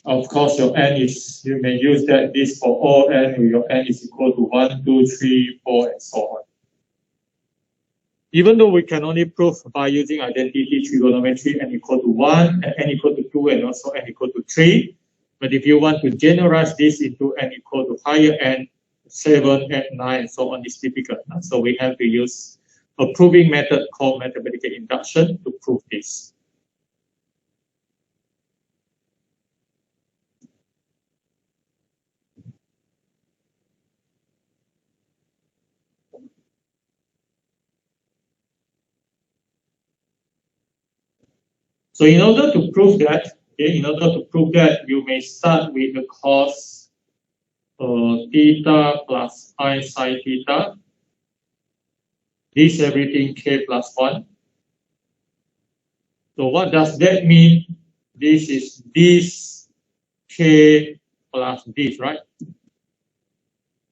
Of course, your n is, you may use that this for all n, your n is equal to 1, 2, 3, 4, and so on. Even though we can only prove by using identity trigonometry n equal to 1, and n equal to 2, and also n equal to 3. But if you want to generalize this into n equal to higher n, 7, 8, 9, and so on, it's difficult. So we have to use a proving method called mathematical induction to prove this. So in order to prove that, you may start with the cos theta plus I sine theta. This everything k plus 1. So what does that mean? This is this k plus this, right?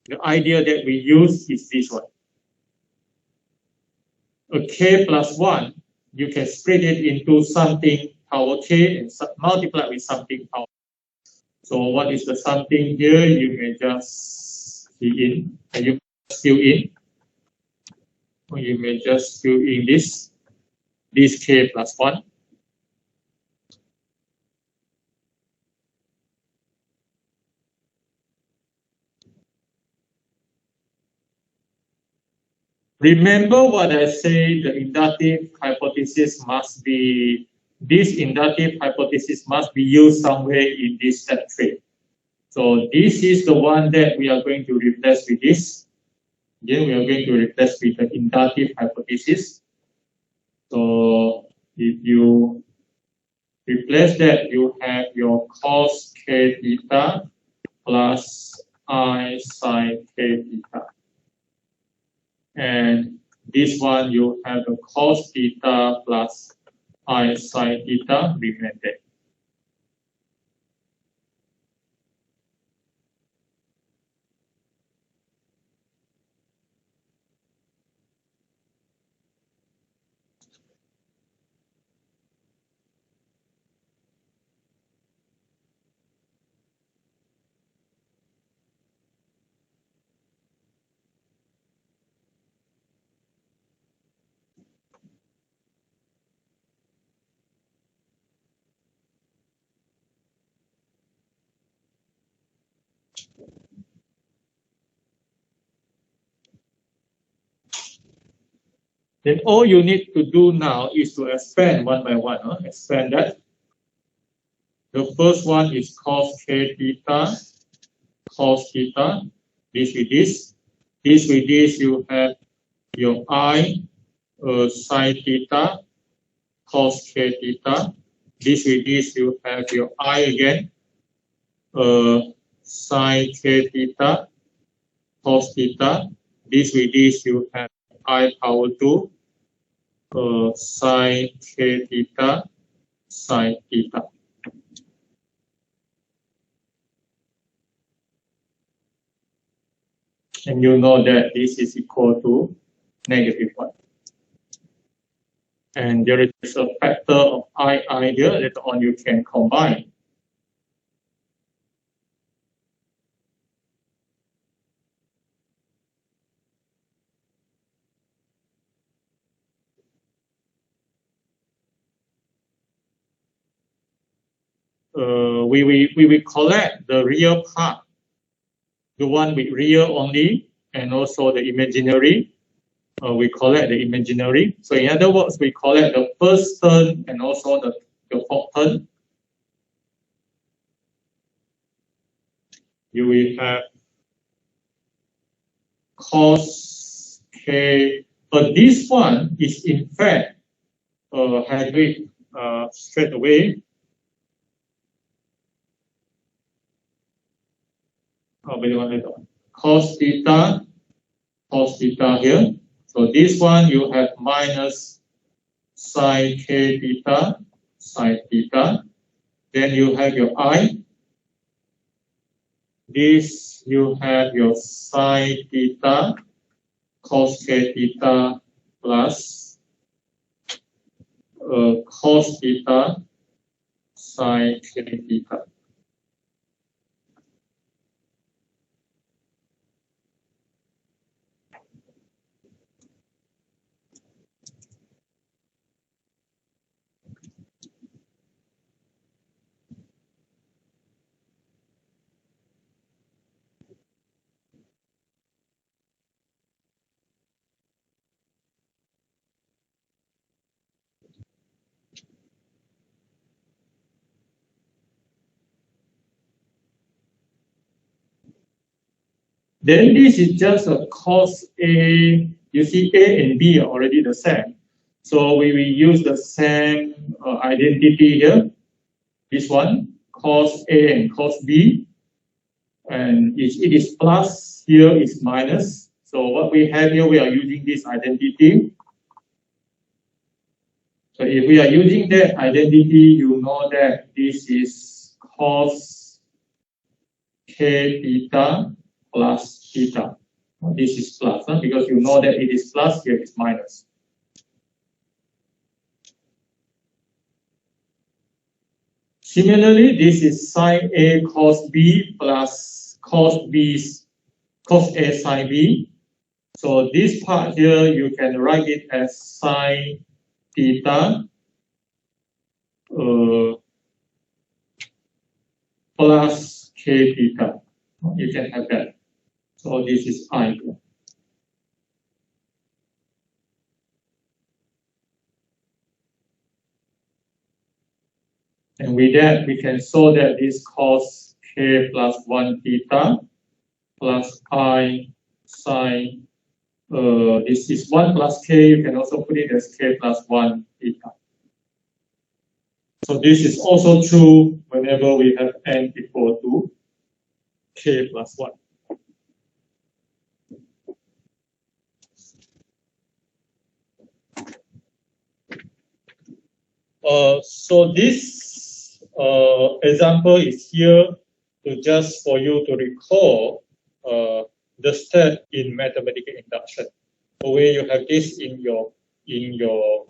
The idea that we use is this one. A k plus 1, you can split it into something power k and multiply with something power. So what is the something here? You may just key in, and you fill in. Or you may just fill in this k plus 1. Remember what I say, the inductive hypothesis must be, this inductive hypothesis must be used somewhere in this step 3. So this is the one that we are going to replace with this. Again, we are going to replace with the inductive hypothesis. So if you replace that, you have your cos k theta plus I sin k theta. And this one you have the cos theta plus I sin theta remain there. Then all you need to do now is to expand one by one. Expand that. The first one is cos k theta, cos theta. This with this. This with this, you have your I sin theta, cos k theta. This with this, you have your I again, sin k theta, cos theta. This with this, you have I power 2, sin k theta, sin theta. And you know that this is equal to -1. And there is a factor of I here. Later on, you can combine. We will collect the real part, the one with real only, and also the imaginary. We collect the imaginary. So in other words, we collect the first term and also the fourth term. You will have cos k, but this one is in fact hybrid straight away. Later on. Cos theta here. So this one you have minus sin k theta, sin theta. Then you have your I. This you have your sin theta, cos k theta plus cos theta, sin k theta. Then this is just a cos A. You see A and B are already the same. So we will use the same identity here. This one, cos A and cos B. And it is plus, here is minus. So what we have here, we are using this identity. So if we are using that identity, you know that this is cos k theta plus theta. This is plus, because you know that it is plus, here is minus. Similarly, this is sin A cos B plus cos A sin B. So this part here, you can write it as sin theta plus k theta. You can have that. So this is I. And with that, we can show that this cos k plus 1 theta plus I sine, this is 1 plus k, you can also put it as k plus 1 theta. So this is also true whenever we have n equal to k plus 1. So this example is here to just for you to recall the step in mathematical induction. The way you have this in your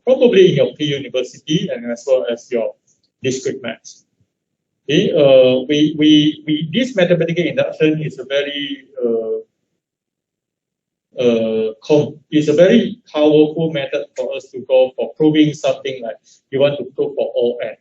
probably in your pre-university and as well as your discrete maths. Okay, this mathematical induction is a very is a very powerful method for us to go for proving something like you want to prove for all n.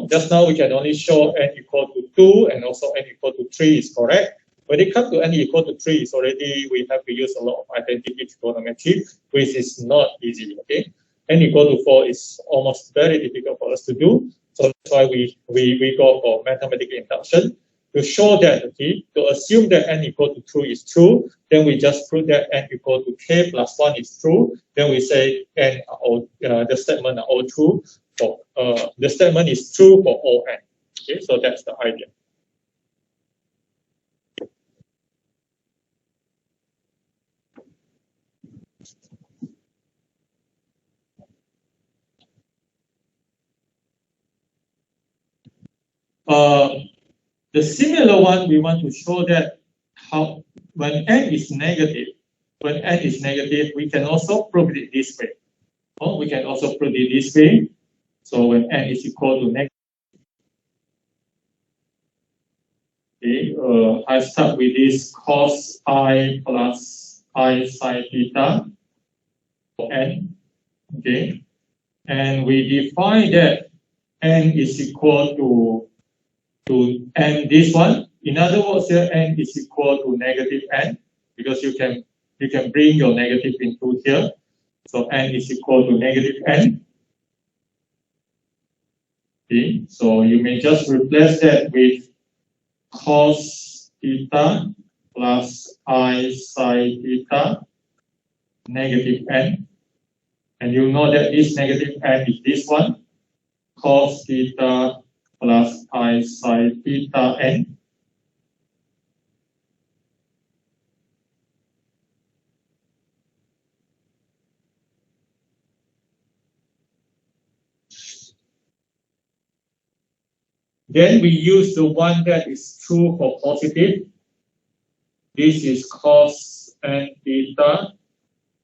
Just now we can only show n equal to 2 and also n equal to 3 is correct. When it comes to n equal to 3, it's already we have to use a lot of identity trigonometry, which is not easy. Okay, n equal to 4 is almost very difficult for us to do. So that's why we go for mathematical induction to show that, okay, to assume that n equal to 2 is true, then we just prove that n equal to k plus 1 is true. Then we say n the statement are all true. For, the statement is true for all n. Okay, so that's the idea. The similar one, we want to show that how when n is negative, we can also prove it this way. We can also prove it this way. So when n is equal to negative, okay, I start with this cos I plus I sine theta for n. Okay, and we define that n is equal to n this one. In other words, here n is equal to negative n because you can bring your negative into here. So n is equal to negative n. Okay, so you may just replace that with cos theta plus I sine theta negative n. And you know that this negative n is this one, cos theta plus I sine theta n. Then we use the one that is true for positive. This is cos n theta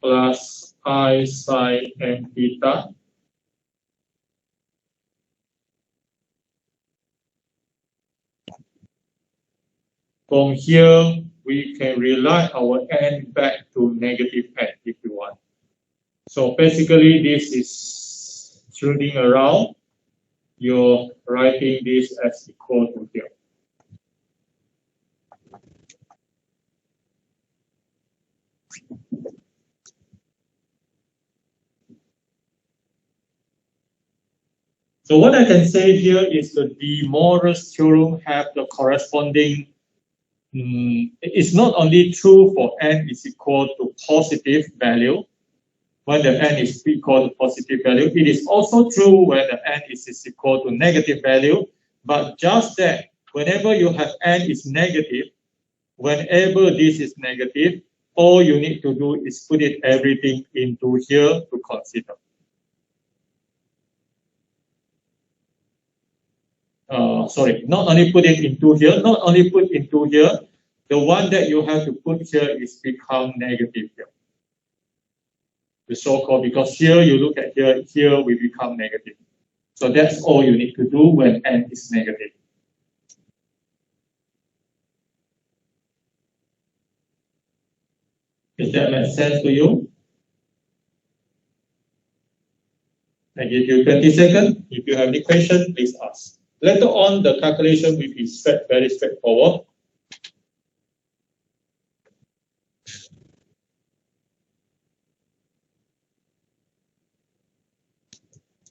plus I sine n theta. From here, we can rewrite our n back to negative n if you want. So basically, this is shooting around. You're writing this as equal to here. So what I can say here is that the Morris theorem have the corresponding. It's not only true for n is equal to positive value. When the n is equal to positive value, it is also true when the n is equal to negative value. But just that, whenever you have n is negative, whenever this is negative, all you need to do is put it everything into here to consider. Sorry, not only put it into here, the one that you have to put here is become negative here. The so-called, because here you look at here we become negative. So that's all you need to do when n is negative. Does that make sense to you? I give you 20 seconds. If you have any question, please ask. Later on, the calculation will be very straightforward.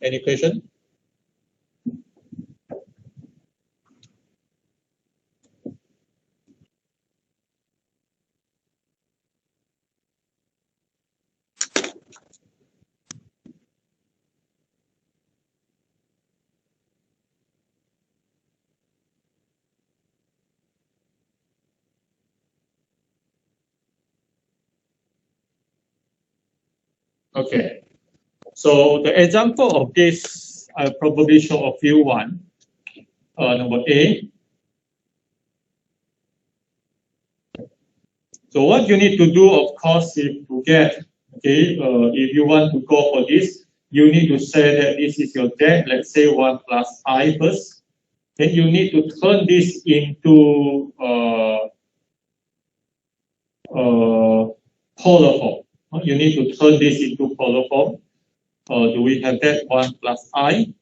Any question? Okay. So the example of this, I'll probably show a few one. Number A. So what you need to do, of course, if you get, okay, if you want to go for this, you need to say that this is your debt, let's say 1 plus I first. Then you need to turn this into polar form. You need to turn this into polar form. Do we have that 1 plus I?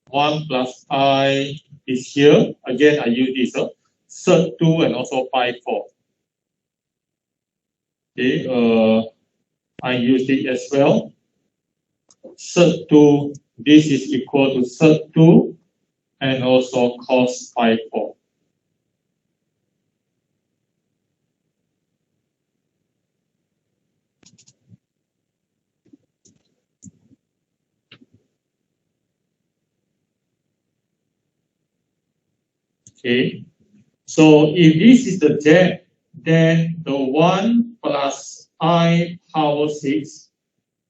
1 plus I is here. Again, I use this third 2 and also pi 4. Okay, I use it as well. Third 2, this is equal to third 2 and also cos pi 4. Okay, so if this is the z, then the 1 plus I power 6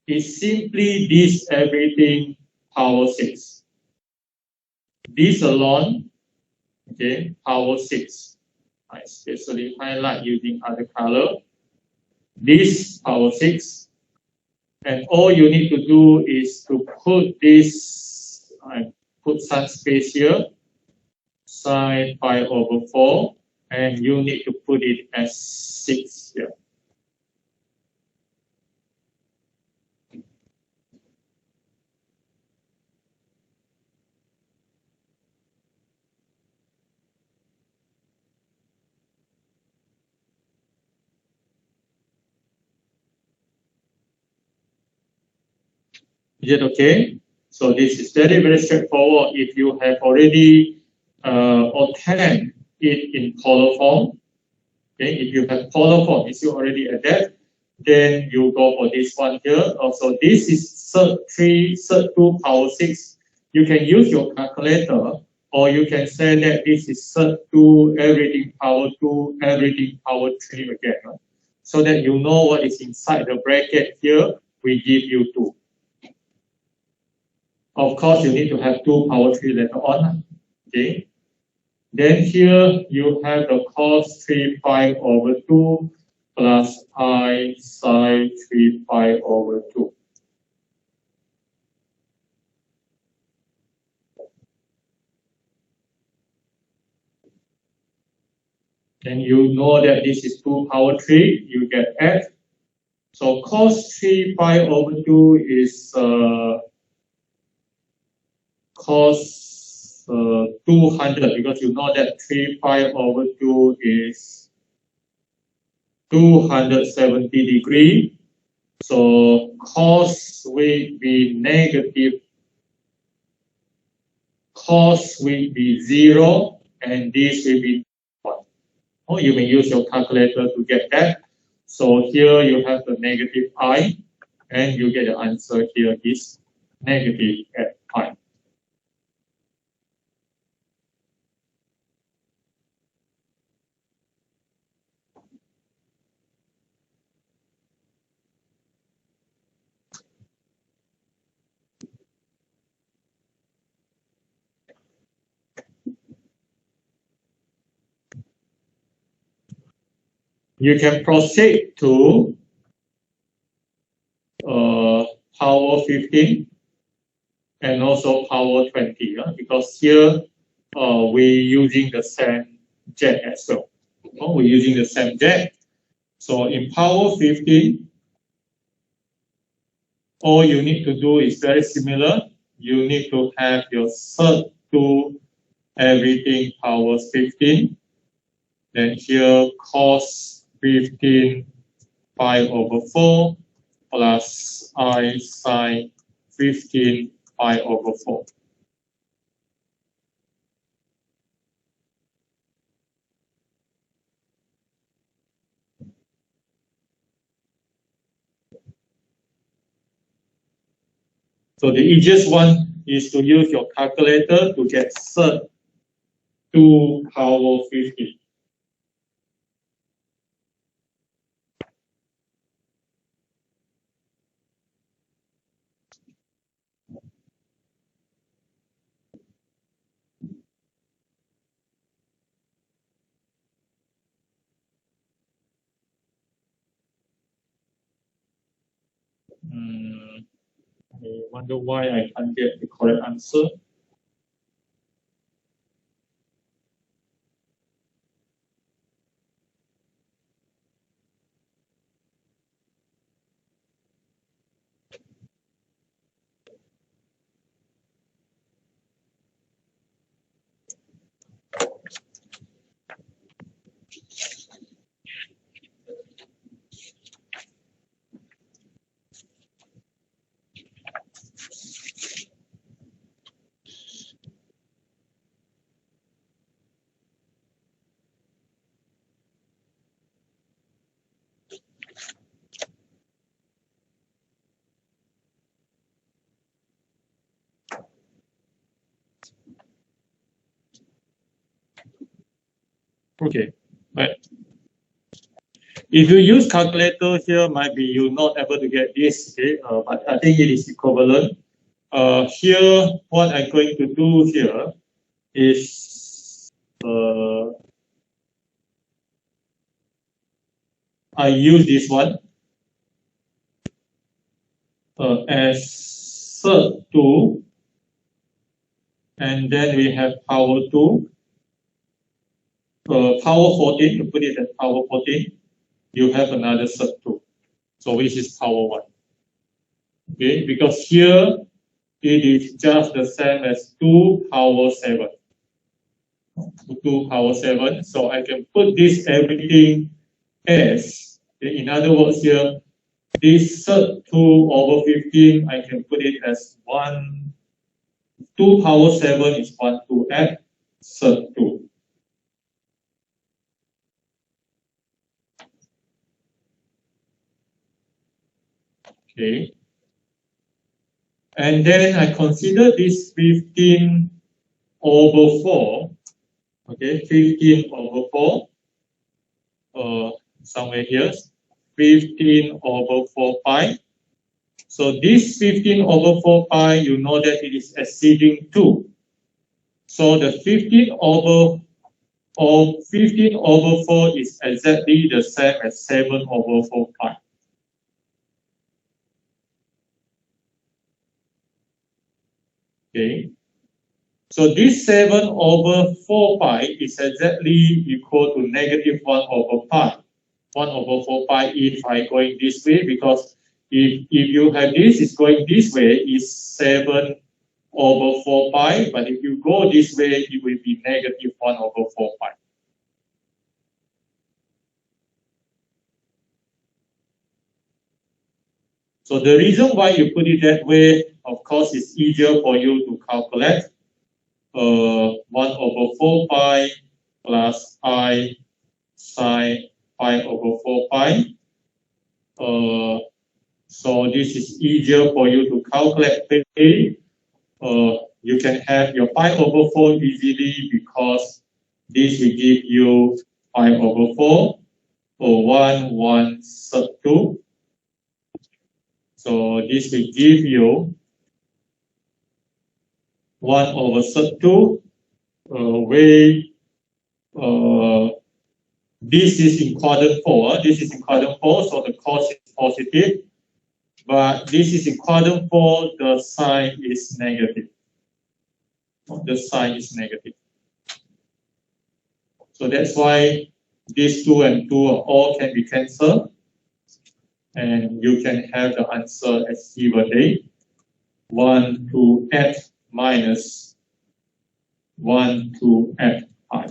is simply this everything power 6. This alone, okay, power 6. I especially highlight using other color. This power 6. And all you need to do is to put this, put some space here, sine pi over 4, and you need to put it as 6 here. Is it okay? So this is very, very straightforward. If you have already obtained it in polar form, okay, if you have polar form, if you already adapt, then you go for this one here. Also, this is third 2 power 6. You can use your calculator, or you can say that this is third 2, everything power 2, everything power 3 again. So that you know what is inside the bracket here, we give you 2. Of course, you need to have 2 power 3 later on. Okay. Then here you have the cos 3 pi over 2 plus I sine 3 pi over 2. Then you know that this is 2 power 3, you get f. So cos 3 pi over 2 is cos 200, because you know that 3 pi over 2 is 270 degrees. So cos will be negative, cos will be 0, and this will be 1. Or you may use your calculator to get that. So here you have the negative I, and you get the answer here is negative at I. You can proceed to power 15 and also power 20, because here we're using the same jet as well. We're using the same jet. So in power 15, all you need to do is very similar. You need to have your third 2 everything power 15. Then here cos 15 pi over 4 plus I sine 15 pi over 4. So the easiest one is to use your calculator to get third 2 power 15. I wonder why I can't get the correct answer. Okay, right. If you use calculator here, might be you're not able to get this, okay? But I think it is equivalent. Here, what I'm going to do here is I use this one as SERT2, and then we have power 2, power 14, you put it at power 14, you have another SERT2, so which is power 1. Okay, because here it is just the same as 2 power 7. 2 power 7, so I can put this everything as, in other words here, this SERT2 over 15, I can put it as 1, 2 power 7 is 1 to add SERT2. Okay. And then I consider this 15 over 4, okay, 15 over 4, somewhere here, 15 over 4 pi. So this 15 over 4 pi, you know that it is exceeding 2. So the 15 over 4 is exactly the same as 7 over 4 pi. Okay. So this 7 over 4 pi is exactly equal to negative 1 over pi. 1 over 4 pi if I going this way, because if you have this, it's going this way, is 7 over 4 pi, but if you go this way, it will be negative 1 over 4 pi. So the reason why you put it that way, of course, it's easier for you to calculate. 1 over 4 pi plus I sine pi over 4 pi. So this is easier for you to calculate quickly. You can have your pi over 4 easily because this will give you pi over 4 or 1 sub 2. So this will give you 1 over sub 2, where this is in quadrant 4. This is in quadrant 4, so the cos is positive. But this is in quadrant 4, the sign is negative. The sign is negative. So that's why these 2 and 2 all can be cancelled. And you can have the answer as given there. 1 to x minus 1 to x pi.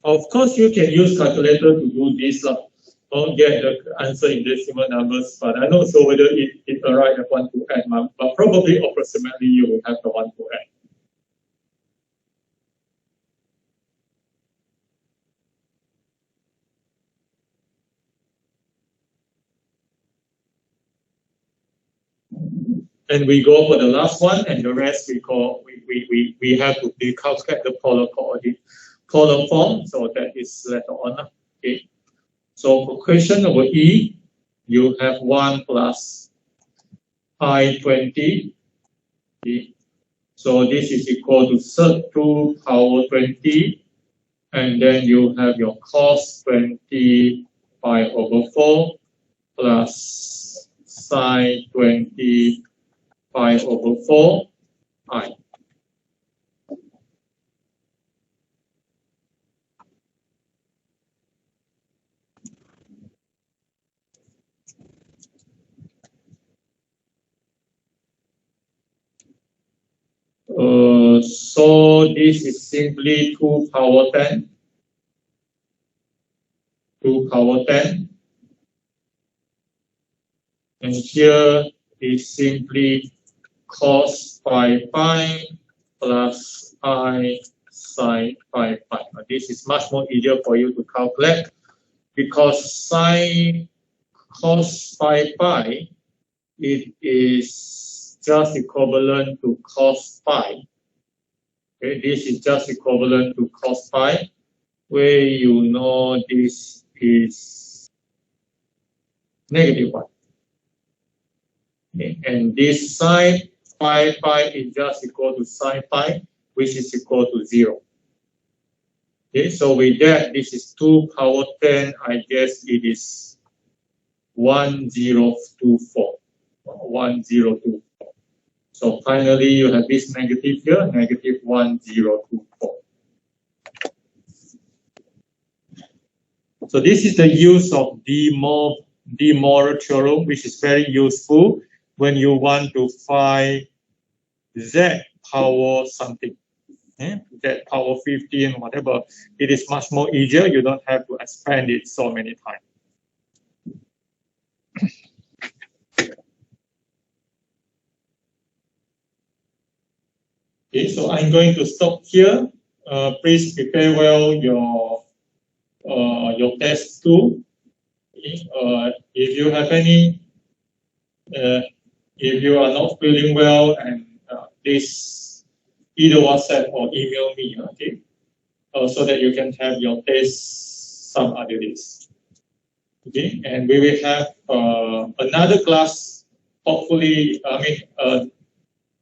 Of course, you can use calculator to do this. Don't get the answer in decimal numbers, but I'm not sure whether it arrives at 1 to n, but probably approximately you will have the 1 to n. And we go for the last one, and the rest we have to calculate the polar coordinate, polar form. So that is later on. Okay. So for question number E, you have 1 plus pi 20 Okay. So this is equal to sec 2 power 20, and then you have your cos 20 pi over 4 plus sine 20 pi over 4 I. So this is simply 2 power 10. 2 power 10. And here is simply cos pi pi plus I sine pi pi. Now, this is much more easier for you to calculate because sine cos pi pi, it is just equivalent to cos pi. Okay, this is just equivalent to cos pi, where you know this is negative 1. Okay, and this sine pi pi is just equal to sine pi, which is equal to 0. Okay, so with that, this is 2 power 10. I guess it is 1024. 1024. So finally, you have this negative here, negative 1024. So this is the use of De Moivre theorem, which is very useful when you want to find z power something. Z power 15, whatever. It is much more easier. You don't have to expand it so many times. Okay, so I'm going to stop here. Please prepare well your test 2. Okay, if you have any, if you are not feeling well, and please either WhatsApp or email me, okay, so that you can have your test some other days. Okay, and we will have another class. Hopefully,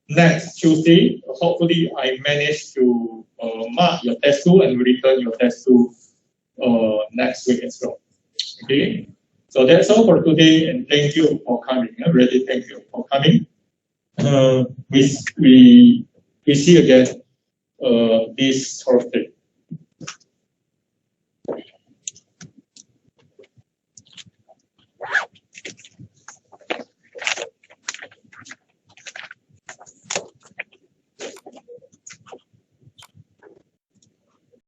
next Tuesday. Hopefully, I manage to mark your test 2 and return your test 2 next week as well. Okay, so that's all for today, and thank you for coming. Really, thank you for coming. We see again this Thursday.